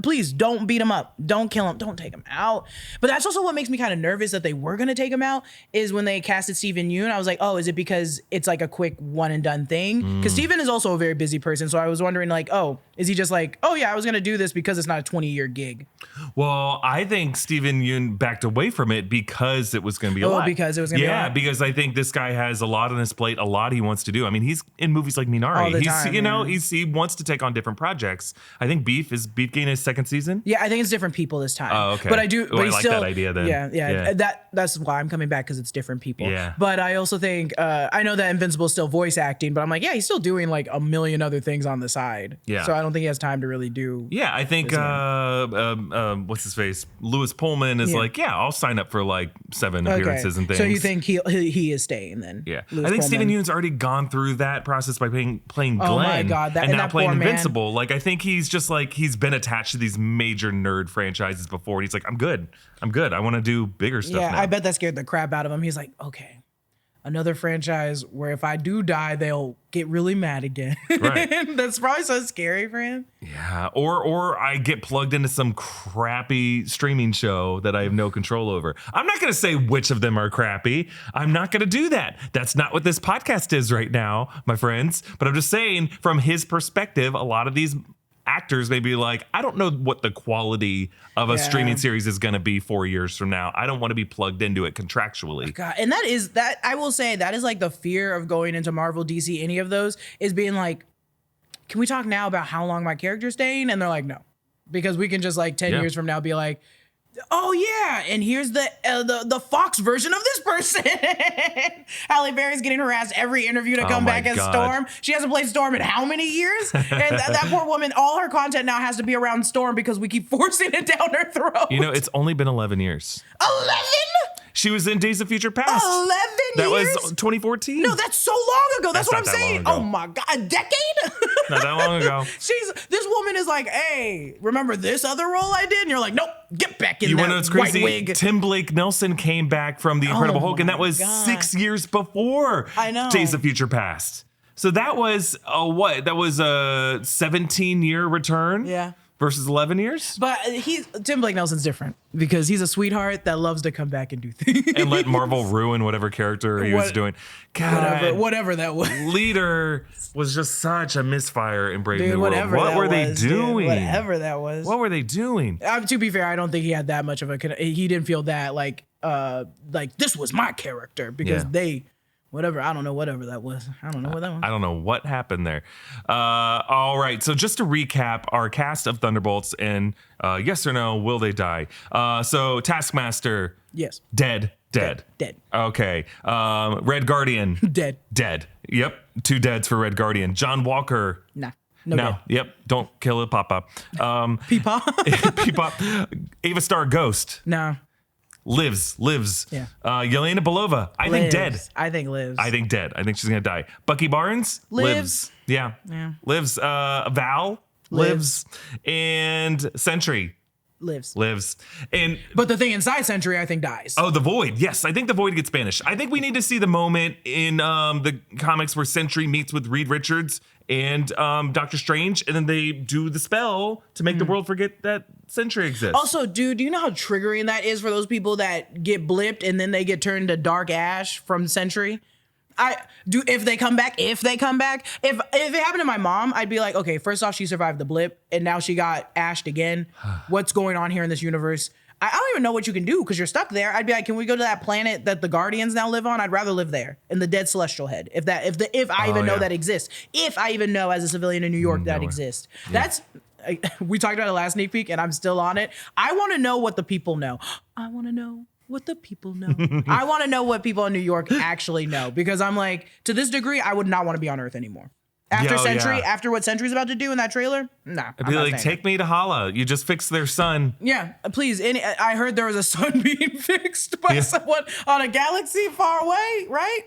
Speaker 2: please don't beat him up. Don't kill him. Don't take him out. But that's also what makes me kind of nervous that they were gonna take him out is when they casted Steven Yeun. I was like, oh, is it because it's like a quick one and done thing? Because Steven is also a very busy person. So I was wondering like, oh, is he just like, oh yeah, I was gonna do this because it's not a 20-year gig?
Speaker 1: Well, I think Steven Yeun backed away from it because it was going to be a lot.
Speaker 2: Because it was going to be a lot.
Speaker 1: Yeah, because I think this guy has a lot on his plate, a lot he wants to do. I mean, he's in movies like Minari.
Speaker 2: All the time,
Speaker 1: he wants to take on different projects. I think Beef getting his second season?
Speaker 2: Yeah, I think it's different people this time.
Speaker 1: Oh, okay.
Speaker 2: But I do. But
Speaker 1: I like that idea then.
Speaker 2: Yeah. That's why I'm coming back because it's different people.
Speaker 1: Yeah.
Speaker 2: But I also think I know that Invincible's still voice acting, but I'm like, yeah, he's still doing like a million other things on the side.
Speaker 1: Yeah.
Speaker 2: So I don't think he has time to really do.
Speaker 1: Yeah, I think what's his face? Louis Pullman is like, yeah, I'll sign up for like 7 appearances and things.
Speaker 2: So you think he is staying then?
Speaker 1: Yeah. I think Steven Yeun's already gone through that process by playing Glenn.
Speaker 2: Oh my God.
Speaker 1: And now playing Invincible. Like, I think he's just like, he's been attached to these major nerd franchises before. And he's like, I'm good. I want to do bigger stuff now.
Speaker 2: I bet that scared the crap out of him. He's like, okay. Another franchise where if I do die, they'll get really mad again.
Speaker 1: Right.
Speaker 2: That's probably so scary for him.
Speaker 1: Yeah. Or I get plugged into some crappy streaming show that I have no control over. I'm not going to say which of them are crappy. I'm not going to do that. That's not what this podcast is right now, my friends. But I'm just saying from his perspective, a lot of these actors may be like, I don't know what the quality of a streaming series is going to be 4 years from now. I don't want to be plugged into it contractually.
Speaker 2: God. And that I will say that is like the fear of going into Marvel, DC, any of those is being like, can we talk now about how long my character's staying? And they're like, no, because we can just like 10 years from now be like, oh yeah, and here's the Fox version of this person. Halle Berry's getting harassed every interview to come back as Storm. She hasn't played Storm in how many years? And that poor woman, all her content now has to be around Storm because we keep forcing it down her throat.
Speaker 1: You know, it's only been 11 years.
Speaker 2: 11?
Speaker 1: She was in Days of Future Past.
Speaker 2: 11
Speaker 1: that
Speaker 2: years?
Speaker 1: was 2014.
Speaker 2: No, that's so long ago. That's what I'm saying.
Speaker 1: Oh
Speaker 2: my God, a decade?
Speaker 1: Not that long ago.
Speaker 2: This woman is like, hey, remember this other role I did? And you're like, nope, get back in that
Speaker 1: white
Speaker 2: wig.
Speaker 1: Tim Blake Nelson came back from The Incredible Hulk, and that was 6 years before Days of Future Past. So that was what? That was a 17-year return?
Speaker 2: Yeah.
Speaker 1: Versus 11 years?
Speaker 2: But Tim Blake Nelson's different because he's a sweetheart that loves to come back and do things.
Speaker 1: And let Marvel ruin whatever character he was doing. God,
Speaker 2: whatever that was.
Speaker 1: Leader was just such a misfire in Brave New World.
Speaker 2: What
Speaker 1: were they doing?
Speaker 2: Whatever that was.
Speaker 1: What were they doing?
Speaker 2: To be fair, I don't think he had that much of he didn't feel that like this was my character because they Whatever. I don't know. Whatever that was. I don't know what that was.
Speaker 1: I don't know what happened there. All right. So just to recap our cast of Thunderbolts and yes or no, will they die? So Taskmaster.
Speaker 2: Yes.
Speaker 1: Dead. Okay. Red Guardian.
Speaker 2: Dead.
Speaker 1: Yep. 2 deads for Red Guardian. John Walker.
Speaker 2: Nah.
Speaker 1: No.
Speaker 2: Dead.
Speaker 1: Yep. Don't kill it, Papa.
Speaker 2: Peepaw.
Speaker 1: Peepaw. Ava Starr Ghost.
Speaker 2: No.
Speaker 1: Lives.
Speaker 2: Yeah.
Speaker 1: Yelena Belova. I think dead.
Speaker 2: I think lives.
Speaker 1: I think dead. I think she's gonna die. Bucky Barnes
Speaker 2: Lives.
Speaker 1: Yeah. Lives. Val lives. And Sentry lives. And
Speaker 2: But the thing inside Sentry, I think, dies.
Speaker 1: oh, the Void. Yes, I think the Void gets banished. I think we need to see the moment in the comics where Sentry meets with Reed Richards and Doctor Strange, and then they do the spell to make the world forget that Sentry exists.
Speaker 2: Also, dude, do you know how triggering that is for those people that get blipped and then they get turned to dark ash from Sentry? If they come back. If it happened to my mom, I'd be like, okay, first off, she survived the blip and now she got ashed again. What's going on here in this universe? I don't even know what you can do because you're stuck there. I'd be like, can we go to that planet that the Guardians now live on? I'd rather live there in the dead celestial head. If I even know that exists. If I even know as a civilian in New York that exists. That's we talked about it last sneak peek and I'm still on it. I want to know what the people know. I want to know what the people know. I want to know what people in New York actually know because I'm like, to this degree, I would not want to be on Earth anymore. After Sentry, after what Sentry's about to do in that trailer, nah.
Speaker 1: I'd be like, take me to Hala. You just fixed their son.
Speaker 2: Yeah, please. I heard there was a sun being fixed by someone on a galaxy far away, right?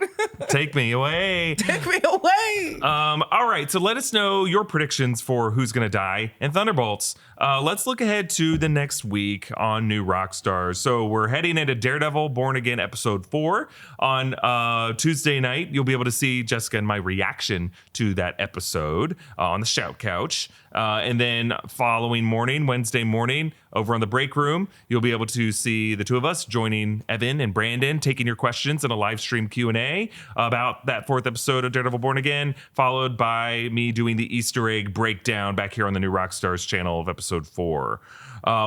Speaker 1: Take me away.
Speaker 2: Take me away.
Speaker 1: All right, so let us know your predictions for who's going to die in Thunderbolts. Let's look ahead to the next week on New Rockstars. So we're heading into Daredevil Born Again episode 4 on Tuesday night. You'll be able to see Jessica and my reaction to that episode on the Shout Couch. And then following morning, Wednesday morning, over on the break room, you'll be able to see the two of us joining Evan and Brandon, taking your questions in a live stream Q&A about that 4th episode of Daredevil Born Again, followed by me doing the Easter egg breakdown back here on the New Rockstars channel of episode 4.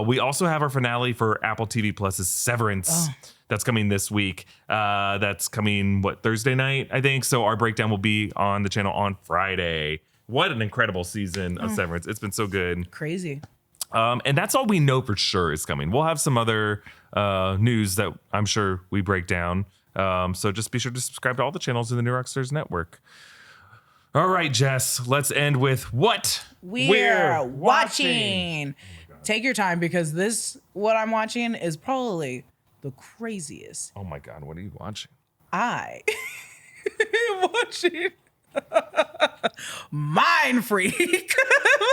Speaker 1: We also have our finale for Apple TV Plus's Severance. That's coming this week. That's coming, Thursday night, I think. So our breakdown will be on the channel on Friday. What an incredible season of Severance. It's been so good.
Speaker 2: Crazy.
Speaker 1: And that's all we know for sure is coming. We'll have some other news that I'm sure we break down. So just be sure to subscribe to all the channels in the New Rockstars Network. All right, Jess, let's end with what
Speaker 2: we're watching. Take your time because what I'm watching is probably the craziest.
Speaker 1: Oh my God, what are you watching?
Speaker 2: I am watching Mind Freak.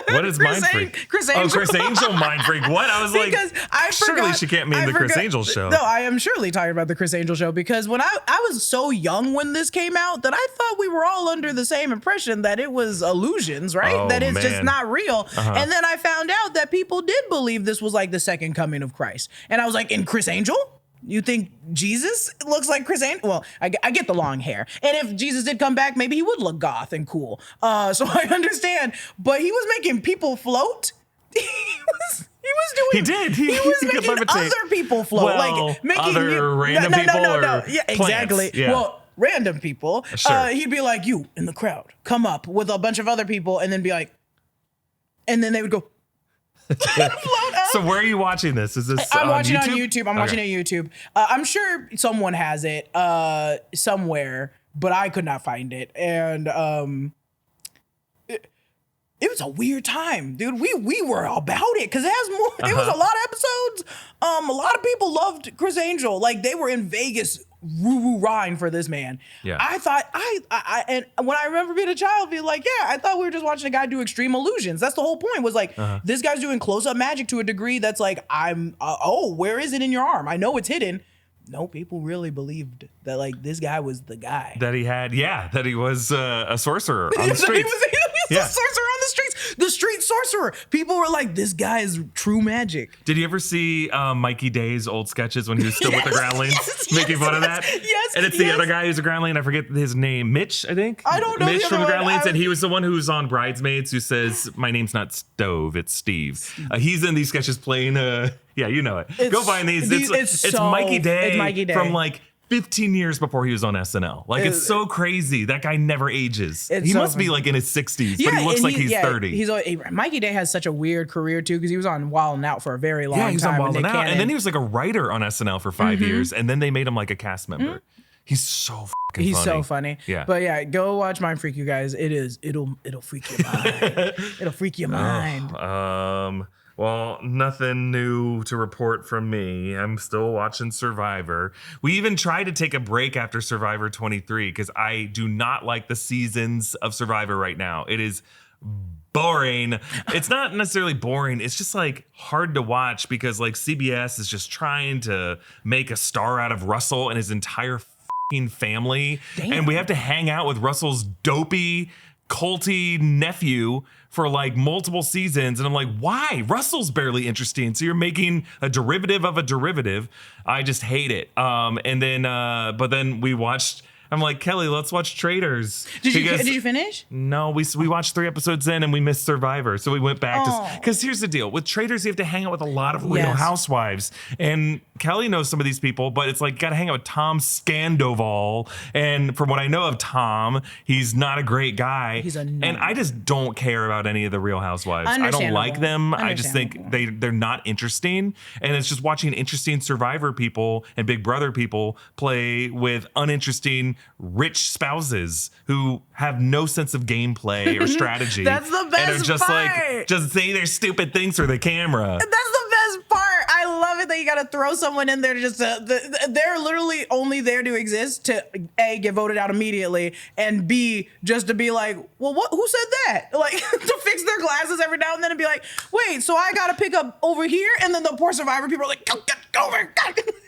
Speaker 1: What is Mind Freak?
Speaker 2: Chris Angel.
Speaker 1: Oh, Chris Angel Mind Freak. What? I was
Speaker 2: because
Speaker 1: like, surely she can't mean the Chris Angel show.
Speaker 2: No, I am surely talking about the Chris Angel show because when I was so young when this came out that I thought we were all under the same impression that it was illusions, right?
Speaker 1: Oh,
Speaker 2: that it's just not real. And then I found out that people did believe this was like the second coming of Christ. And I was like, in Chris Angel? You think Jesus looks like Chris Angel? Well, I get the long hair. And if Jesus did come back, maybe he would look goth and cool. So I understand. But he was making people float. He was doing.
Speaker 1: He did.
Speaker 2: He was making other people float.
Speaker 1: Well,
Speaker 2: like making
Speaker 1: other random people.
Speaker 2: No. Yeah, exactly.
Speaker 1: Yeah.
Speaker 2: Well, random people.
Speaker 1: Sure.
Speaker 2: He'd be like, you in the crowd, come up with a bunch of other people, and then be like, and then they would go.
Speaker 1: So where are you watching this? Is this
Speaker 2: I'm watching
Speaker 1: YouTube?
Speaker 2: on YouTube. I'm watching on YouTube. I'm sure someone has it somewhere, but I could not find it. And it was a weird time, dude. We were about it because it has more. It was a lot of episodes. A lot of people loved Chris Angel. Like they were in Vegas roo-roo-rahing for this man.
Speaker 1: Yeah.
Speaker 2: I thought and when I remember being a child, being like, yeah, I thought we were just watching a guy do extreme illusions. That's the whole point. Was like this guy's doing close-up magic to a degree that's like where is it in your arm? I know it's hidden. No, people really believed that like this guy was the guy.
Speaker 1: That he had, that he was a sorcerer on the streets.
Speaker 2: He was a sorcerer on the streets. The street sorcerer. People were like, this guy is true magic.
Speaker 1: Did you ever see Mikey Day's old sketches when he was still with the Groundlings? Making fun of that?
Speaker 2: Yes.
Speaker 1: And it's the other guy who's a Groundling. I forget his name. Mitch, I think?
Speaker 2: I don't know.
Speaker 1: Mitch from the Groundlings. And he was the one who's on Bridesmaids who says, my name's not Stove, it's Steve. He's in these sketches playing, yeah, you know it. Go find these. It's Mikey Day.
Speaker 2: It's Mikey Day.
Speaker 1: From like 15 years before he was on SNL. Like, it's so crazy. That guy never ages. He must be like in his 60s, but he looks like he's 30.
Speaker 2: Mikey Day has such a weird career too, because he was on Wild 'N Out for a very long time.
Speaker 1: Yeah, he was on Wild 'N Out.
Speaker 2: Cannon.
Speaker 1: And then he was like a writer on SNL for 5 years, and then they made him like a cast member. He's so fucking funny.
Speaker 2: He's so funny.
Speaker 1: Yeah.
Speaker 2: But yeah, go watch Mind Freak, you guys. It'll freak your mind. It'll freak your mind.
Speaker 1: Well, nothing new to report from me. I'm still watching Survivor. We even tried to take a break after Survivor 23 because I do not like the seasons of Survivor right now. It is boring. It's not necessarily boring. It's just like hard to watch because like CBS is just trying to make a star out of Russell and his entire fucking family.
Speaker 2: Damn.
Speaker 1: And we have to hang out with Russell's dopey, culty nephew for like multiple seasons. And I'm like, why? Russell's barely interesting. So you're making a derivative of a derivative. I just hate it. But then we watched, I'm like, Kelly, let's watch Traitors.
Speaker 2: Did you finish?
Speaker 1: No, we watched 3 episodes in and we missed Survivor. So we went back because here's the deal. With Traitors, you have to hang out with a lot of Real Housewives. And Kelly knows some of these people, but it's like, got to hang out with Tom Scandoval. And from what I know of Tom, he's not a great guy. And I just don't care about any of the Real Housewives. I don't like them. I just think they're not interesting. And it's just watching interesting Survivor people and Big Brother people play with uninteresting rich spouses who have no sense of gameplay or strategy.
Speaker 2: That's the best
Speaker 1: and are just
Speaker 2: part.
Speaker 1: like just say their stupid things for the camera.
Speaker 2: That's the best part. I love it that you got to throw someone in there to just they're literally only there to exist to A, get voted out immediately, and B, just to be like, well, who said that? Like to fix their glasses every now and then and be like, wait, so I got to pick up over here, and then the poor Survivor people are like, go over.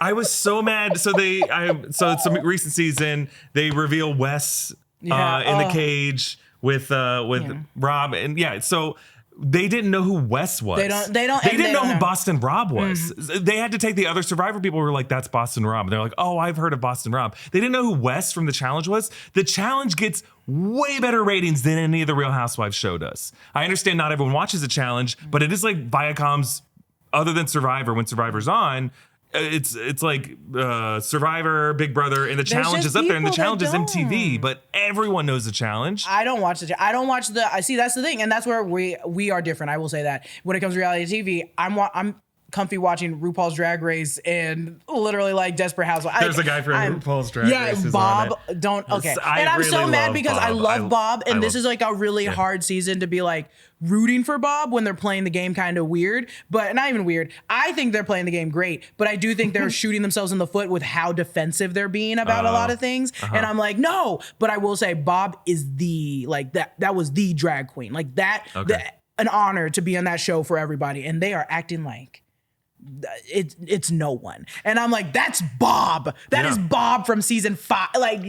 Speaker 1: I was so mad. So it's a recent season. They reveal Wes in the cage with Rob, and so they didn't know who Wes was. They didn't know who Boston Rob was. They had to take the other Survivor people who were like, that's Boston Rob. And they're like, oh, I've heard of Boston Rob. They didn't know who Wes from the Challenge was. The Challenge gets way better ratings than any of the Real Housewives show does. I understand not everyone watches the Challenge, but it is like Viacom's, other than Survivor, when Survivor's on, it's like Survivor, Big Brother, and the Challenge is up there, and the Challenge is MTV, but everyone knows the Challenge.
Speaker 2: I don't watch I see, that's the thing, and that's where we are different. I will say that when it comes to reality TV, I'm comfy watching RuPaul's Drag Race and literally like Desperate Housewives.
Speaker 1: There's a guy from RuPaul's Drag Race.
Speaker 2: Yeah, Bob. And I'm really so mad because I love Bob, and this is like a really hard season to be like rooting for Bob when they're playing the game kind of weird, but not even weird. I think they're playing the game great, but I do think they're shooting themselves in the foot with how defensive they're being about a lot of things. And I'm like, no, but I will say Bob is the, like that was the drag queen. Like that, an honor to be on that show for everybody. And they are acting like it's no one, and I'm like, that's Bob. That is Bob from season 5, like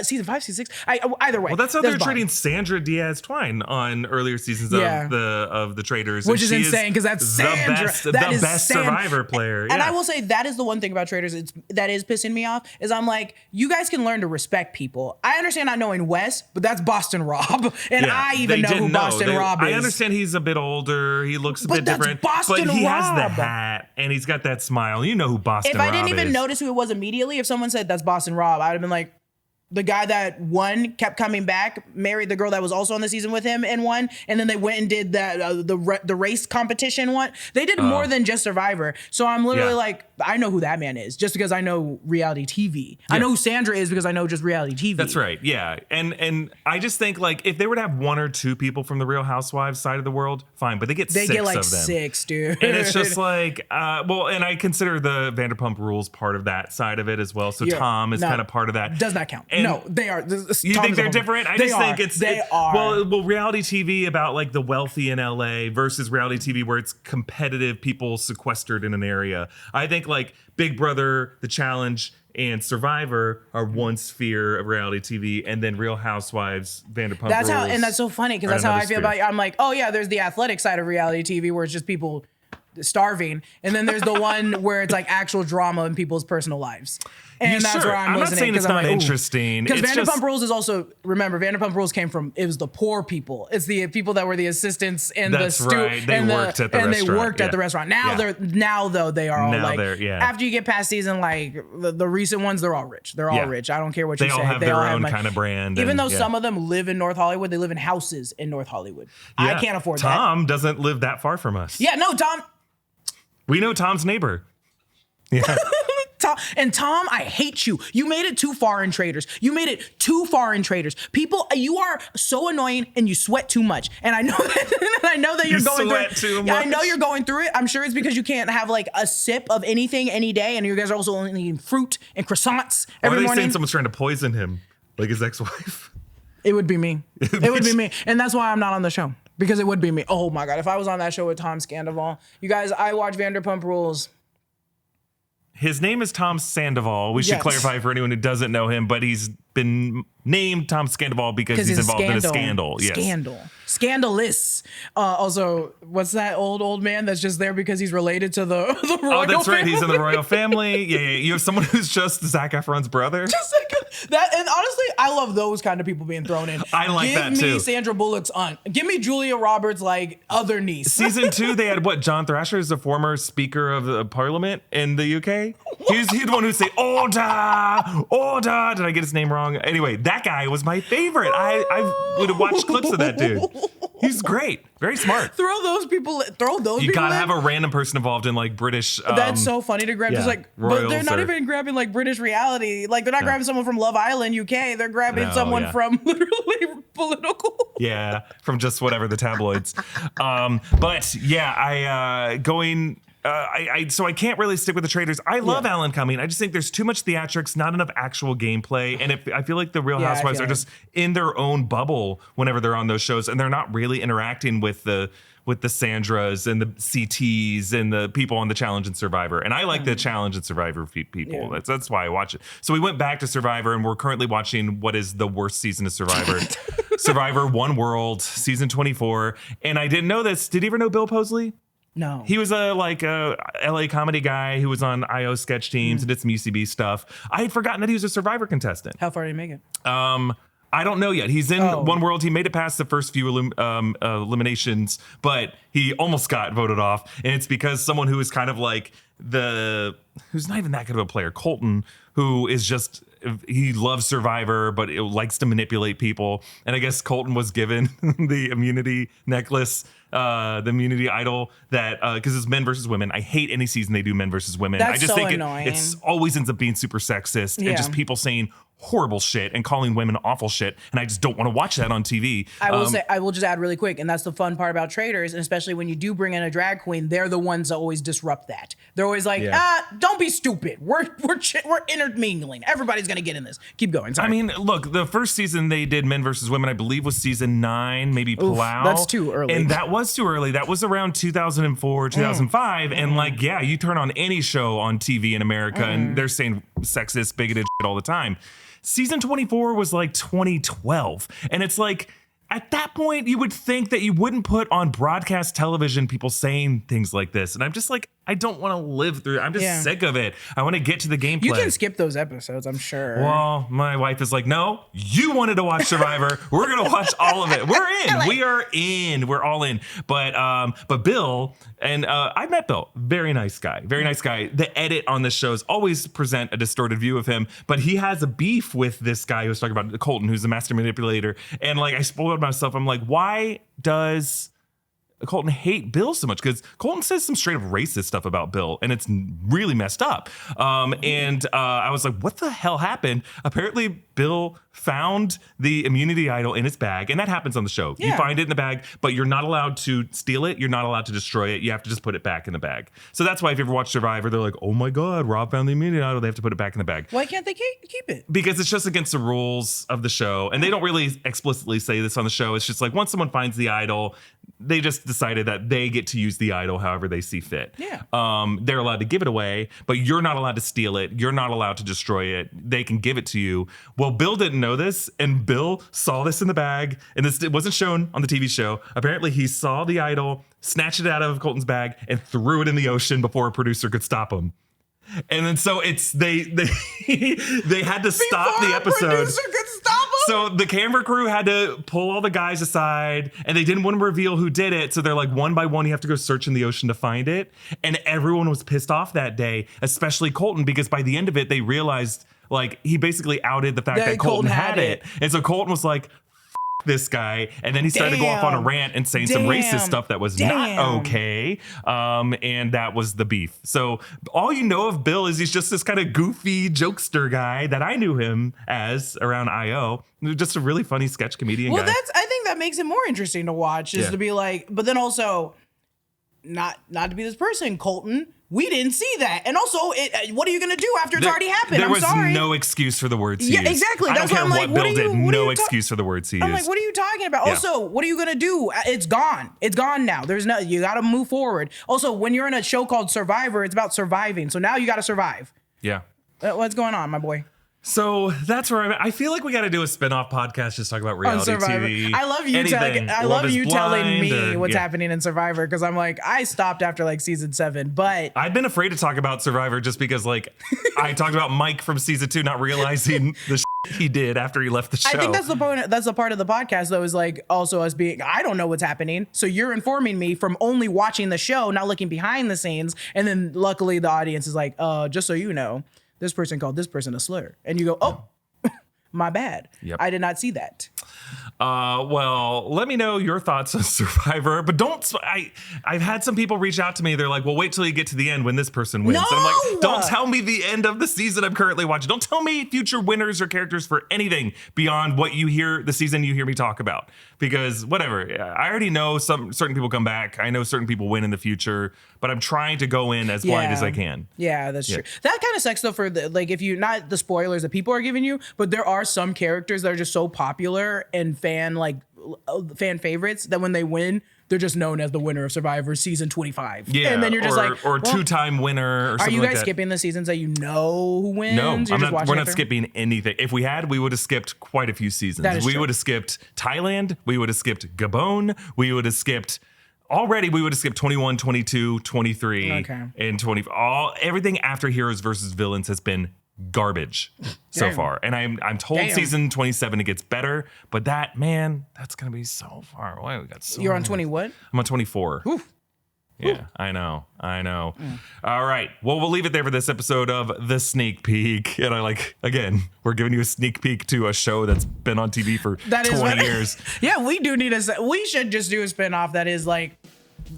Speaker 2: season 5, season 6. Either way.
Speaker 1: Well, that's how they're treating Sandra Diaz Twine on earlier seasons of the Traitors,
Speaker 2: which is insane because that's Sandra,
Speaker 1: the best Survivor player.
Speaker 2: And I will say that is the one thing about Traitors that is pissing me off is I'm like, you guys can learn to respect people. I understand not knowing Wes, but that's Boston Rob, and I even know who Boston Rob is.
Speaker 1: I understand he's a bit older. He looks a bit different, but he has the hat. And he's got that smile. You know who Boston Rob is.
Speaker 2: If I didn't even notice who it was immediately, if someone said that's Boston Rob, I'd have been like, the guy that won kept coming back, married the girl that was also on the season with him and won, and then they went and did that the race competition one. They did more than just Survivor. So I'm literally like, I know who that man is just because I know reality TV. I know who Sandra is because I know just reality TV.
Speaker 1: That's right. Yeah. And I just think like if they were to have 1 or 2 people from the Real Housewives side of the world, fine. But they get 6
Speaker 2: like
Speaker 1: of them.
Speaker 2: 6, dude.
Speaker 1: And it's just like, and I consider the Vanderpump Rules part of that side of it as well. So Tom is kind of part of that.
Speaker 2: Does not count. And no, they are.
Speaker 1: You think they're different? I just think they are. Well, reality TV about like the wealthy in LA versus reality TV where it's competitive people sequestered in an area. I think like Big Brother, The Challenge, and Survivor are one sphere of reality TV, and then Real Housewives, Vanderpump Rules.
Speaker 2: And that's so funny because that's how I feel about it. I'm like, oh yeah, there's the athletic side of reality TV where it's just people starving, and then there's the one where it's like actual drama in people's personal lives. And that's where I'm
Speaker 1: not
Speaker 2: listening.
Speaker 1: saying it's not
Speaker 2: like,
Speaker 1: interesting.
Speaker 2: Because
Speaker 1: It's
Speaker 2: Vanderpump
Speaker 1: just-
Speaker 2: Rules is also, remember, Vanderpump Rules came from, it was the poor people. It's the people that were the assistants and
Speaker 1: That's
Speaker 2: the stew.
Speaker 1: right. They
Speaker 2: and
Speaker 1: worked at the restaurant.
Speaker 2: they worked
Speaker 1: Yeah.
Speaker 2: at the restaurant. Now
Speaker 1: Yeah.
Speaker 2: though, they are all
Speaker 1: Now
Speaker 2: like,
Speaker 1: they're- yeah.
Speaker 2: after you get past season, like the recent ones, they're all rich. They're all
Speaker 1: Yeah.
Speaker 2: rich. I don't care what
Speaker 1: They
Speaker 2: you
Speaker 1: all
Speaker 2: say.
Speaker 1: have
Speaker 2: They
Speaker 1: their
Speaker 2: all
Speaker 1: own
Speaker 2: money.
Speaker 1: kind of brand.
Speaker 2: Even
Speaker 1: and-
Speaker 2: though
Speaker 1: yeah.
Speaker 2: some of them live in North Hollywood, they live in houses in North Hollywood. I
Speaker 1: Yeah.
Speaker 2: can't afford that.
Speaker 1: Tom doesn't live that far from us.
Speaker 2: Yeah, no, Tom.
Speaker 1: We know Tom's neighbor. Yeah.
Speaker 2: Tom, I hate you. You made it too far in Traders. You made it too far in Traders. People, you are so annoying and you sweat too much. And I know that, I know that you're
Speaker 1: You
Speaker 2: going through
Speaker 1: sweat
Speaker 2: it.
Speaker 1: too
Speaker 2: Yeah, I
Speaker 1: much.
Speaker 2: know you're going through it. I'm sure it's because you can't have like a sip of anything any day, and you guys are also only eating fruit and croissants
Speaker 1: Or
Speaker 2: every
Speaker 1: are they
Speaker 2: morning.
Speaker 1: saying someone's trying to poison him, like his ex-wife?
Speaker 2: It would be me. It would be me. And that's why I'm not on the show. Because it would be me. Oh my God. If I was on that show with Tom Sandoval, you guys, I watch Vanderpump Rules.
Speaker 1: His name is Tom Sandoval. We should
Speaker 2: Yes.
Speaker 1: clarify for anyone who doesn't know him, but he's been named Tom Sandoval because he's involved in a scandal. Yes.
Speaker 2: Scandalous. Also, what's that old man that's just there because he's related to the royal
Speaker 1: Oh, that's right.
Speaker 2: family?
Speaker 1: He's in the royal family. Yeah. You have someone who's just Zac Efron's brother.
Speaker 2: That, and honestly, I love those kind of people being thrown in.
Speaker 1: I like
Speaker 2: Give
Speaker 1: that
Speaker 2: me
Speaker 1: too.
Speaker 2: Sandra Bullock's aunt. Give me Julia Roberts' like other niece.
Speaker 1: Season 2, they had what? John Thrasher is the former Speaker of the Parliament in the UK. He's the one who'd say order, order. Did I get his name wrong? Anyway, that guy was my favorite. I would have watched clips of that dude. He's great, very smart.
Speaker 2: Throw those people.
Speaker 1: You gotta
Speaker 2: in.
Speaker 1: have a random person involved in like British.
Speaker 2: That's so funny to grab.
Speaker 1: yeah,
Speaker 2: Just like, but
Speaker 1: royals
Speaker 2: they're not
Speaker 1: or-
Speaker 2: even grabbing like British reality. Like they're not grabbing someone from Love Island, UK. They're grabbing
Speaker 1: No,
Speaker 2: someone
Speaker 1: yeah.
Speaker 2: from literally political.
Speaker 1: Yeah, from just whatever the tabloids. But yeah, so I can't really stick with the Traders. I love Alan Cumming. I just think there's too much theatrics, not enough actual gameplay, and I feel like the Real
Speaker 2: Yeah, I
Speaker 1: Housewives
Speaker 2: feel
Speaker 1: are
Speaker 2: it.
Speaker 1: just in their own bubble whenever they're on those shows, and they're not really interacting with the Sandras and the CTs and the people on the Challenge and Survivor. And I like the Challenge and Survivor people.
Speaker 2: Yeah.
Speaker 1: That's why I watch it. So we went back to Survivor, and we're currently watching what is the worst season of Survivor. Survivor One World, season 24. And I didn't know this. Did you ever know Bill Posley?
Speaker 2: No.
Speaker 1: He was a LA comedy guy who was on IO sketch teams and did some UCB stuff. I had forgotten that he was a Survivor contestant.
Speaker 2: How far did he make it?
Speaker 1: I don't know yet. He's in One World. He made it past the first few eliminations, but he almost got voted off. And it's because someone who is kind of like who's not even that good of a player, Colton, who is just, he loves Survivor, but it likes to manipulate people. And I guess Colton was given the immunity necklace, the immunity idol that, because it's men versus women. I hate any season they do men versus women.
Speaker 2: That's
Speaker 1: I just
Speaker 2: so
Speaker 1: think
Speaker 2: annoying.
Speaker 1: it's always ends up being super sexist and
Speaker 2: Yeah.
Speaker 1: just people saying horrible shit and calling women awful shit. And I just don't want to watch that on TV.
Speaker 2: I will just add really quick, and that's the fun part about Traders, and especially when you do bring in a drag queen, they're the ones that always disrupt that. They're always like, don't be stupid. We're intermingling. Everybody's gonna get in this. Keep going. Sorry.
Speaker 1: I mean, look, the first season they did men versus women, I believe was season 9, maybe Palau.
Speaker 2: that's too early.
Speaker 1: And that was too early. That was around 2004, 2005. And like, yeah, you turn on any show on TV in America and they're saying sexist, bigoted shit all the time. Season 24 was like 2012. And it's like, at that point, you would think that you wouldn't put on broadcast television people saying things like this. And I'm just like, I don't want to live through it. I'm just sick of it. I want to get to the gameplay.
Speaker 2: you can skip those episodes, I'm sure.
Speaker 1: Well, my wife is like, no, you wanted to watch Survivor. We're going to watch all of it. We're in. We are in. We're all in. But Bill, and I met Bill. Very nice guy. Very nice guy. The edit on the shows always present a distorted view of him, but he has a beef with this guy who was talking about Colton, who's the master manipulator. And like, I spoiled myself. I'm like, why does Colton hate Bill so much? Because Colton says some straight up racist stuff about Bill, and it's really messed up. I was like, what the hell happened? Apparently, Bill found the immunity idol in his bag, and that happens on the show. You
Speaker 2: Yeah.
Speaker 1: find it in the bag, but you're not allowed to steal it. You're not allowed to destroy it. You have to just put it back in the bag. So that's why if you ever watch Survivor, they're like, oh my God, Rob found the immunity idol. They have to put it back in the bag.
Speaker 2: Why can't they keep it?
Speaker 1: Because it's just against the rules of the show. And they don't really explicitly say this on the show. It's just like once someone finds the idol, they just decided that they get to use the idol however they see fit.
Speaker 2: Yeah.
Speaker 1: They're allowed to give it away, but you're not allowed to steal it. You're not allowed to destroy it. They can give it to you. Well, Bill didn't know this, and Bill saw this in the bag, and it wasn't shown on the TV show. Apparently, he saw the idol, snatched it out of Colton's bag, and threw it in the ocean before a producer could stop him. And then so they had to stop the episode.
Speaker 2: Producer could stop him.
Speaker 1: So the camera crew had to pull all the guys aside, and they didn't want to reveal who did it. So they're like, one by one, you have to go search in the ocean to find it. And everyone was pissed off that day, especially Colton, because by the end of it, they realized like he basically outed the fact that Colton had it. And so Colton was like, this guy, and then he started to go off on a rant and saying some racist stuff that was not okay, and that was the beef. So all you know of Bill is he's just this kind of goofy jokester guy that I knew him as around IO, just a really funny sketch comedian guy.
Speaker 2: I think that makes it more interesting to watch, is to be like, but then also not to be this person, Colton. We didn't see that. And also, what are you going to do after it's already happened?
Speaker 1: There was
Speaker 2: sorry.
Speaker 1: no excuse for the words he used.
Speaker 2: Yeah, exactly.
Speaker 1: I don't
Speaker 2: That's
Speaker 1: care
Speaker 2: why I'm
Speaker 1: what
Speaker 2: like,
Speaker 1: Bill
Speaker 2: what are
Speaker 1: did.
Speaker 2: you-
Speaker 1: No excuse for the words he used.
Speaker 2: I'm like, what are you talking about?
Speaker 1: Yeah.
Speaker 2: Also, what are you going to do? It's gone. It's gone now. There's no, you got to move forward. Also, when you're in a show called Survivor, it's about surviving. So now you got to survive.
Speaker 1: Yeah.
Speaker 2: What's going on, my boy?
Speaker 1: So that's where I'm at. I feel like we got to do a spin-off podcast just talk about reality
Speaker 2: Survivor.
Speaker 1: TV.
Speaker 2: I love you. I
Speaker 1: Love
Speaker 2: love
Speaker 1: is
Speaker 2: you telling
Speaker 1: Blind
Speaker 2: me
Speaker 1: or-
Speaker 2: what's
Speaker 1: yeah.
Speaker 2: happening in Survivor, because I'm like, I stopped after like season 7, but
Speaker 1: I've been afraid to talk about Survivor just because, like, I talked about Mike from season 2 not realizing the shit he did after he left the show.
Speaker 2: I think that's the point. That's the part of the podcast, though, is like also us being, I don't know what's happening. So you're informing me from only watching the show, not looking behind the scenes. And then luckily the audience is like, just so you know, this person called this person a slur. And you go, oh, my bad.
Speaker 1: Yep.
Speaker 2: I did not see that.
Speaker 1: Well, let me know your thoughts on Survivor, but I've had some people reach out to me. They're like, well, wait till you get to the end when this person wins.
Speaker 2: No!
Speaker 1: And I'm like, don't tell me the end of the season I'm currently watching. Don't tell me future winners or characters for anything beyond what you hear, the season you hear me talk about. Because whatever, I already know certain people come back. I know certain people win in the future, but I'm trying to go in as blind as I can.
Speaker 2: Yeah, that's true. That kind of sucks though for the, like, if you, not the spoilers that people are giving you, but there are some characters that are just so popular and fan favorites that when they win, they're just known as the winner of Survivor season 25.
Speaker 1: Yeah,
Speaker 2: and then you're just
Speaker 1: or
Speaker 2: well,
Speaker 1: two-time winner or something like that.
Speaker 2: Are you guys skipping the seasons that you know who wins?
Speaker 1: No, we're not
Speaker 2: after?
Speaker 1: skipping anything. If we had, we would have skipped quite a few seasons.
Speaker 2: That is
Speaker 1: We
Speaker 2: true.
Speaker 1: would have skipped Thailand. We would have skipped Gabon. We would have skipped... Already, we would have skipped 21, 22, 23, and 20. Everything after Heroes versus Villains has been garbage so far. And I'm told season 27 it gets better, but that's gonna be so far away. We got so
Speaker 2: You're on
Speaker 1: many.
Speaker 2: 20 what?
Speaker 1: I'm on 24.
Speaker 2: Oof.
Speaker 1: Yeah, I know. All right. Well, we'll leave it there for this episode of The Sneak Peek. And again, we're giving you a sneak peek to a show that's been on TV for 20 years.
Speaker 2: Yeah, we do need we should just do a spinoff that is like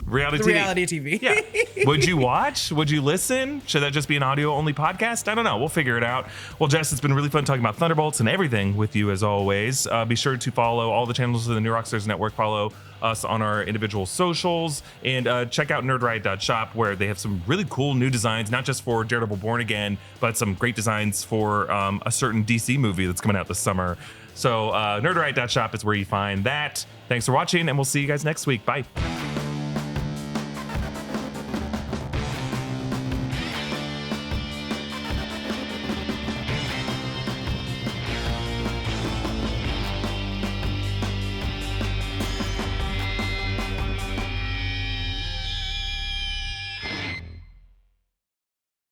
Speaker 1: Reality TV. Yeah. Would you watch? Would you listen? Should that just be an audio only podcast? I don't know. We'll figure it out. Well, Jess, it's been really fun talking about Thunderbolts and everything with you as always. Be sure to follow all the channels of the New Rockstars Network. Follow us on our individual socials and check out nerdright.shop where they have some really cool new designs, not just for Daredevil Born Again, but some great designs for a certain DC movie that's coming out this summer. So nerdright.shop is where you find that. Thanks for watching, and we'll see you guys next week. Bye.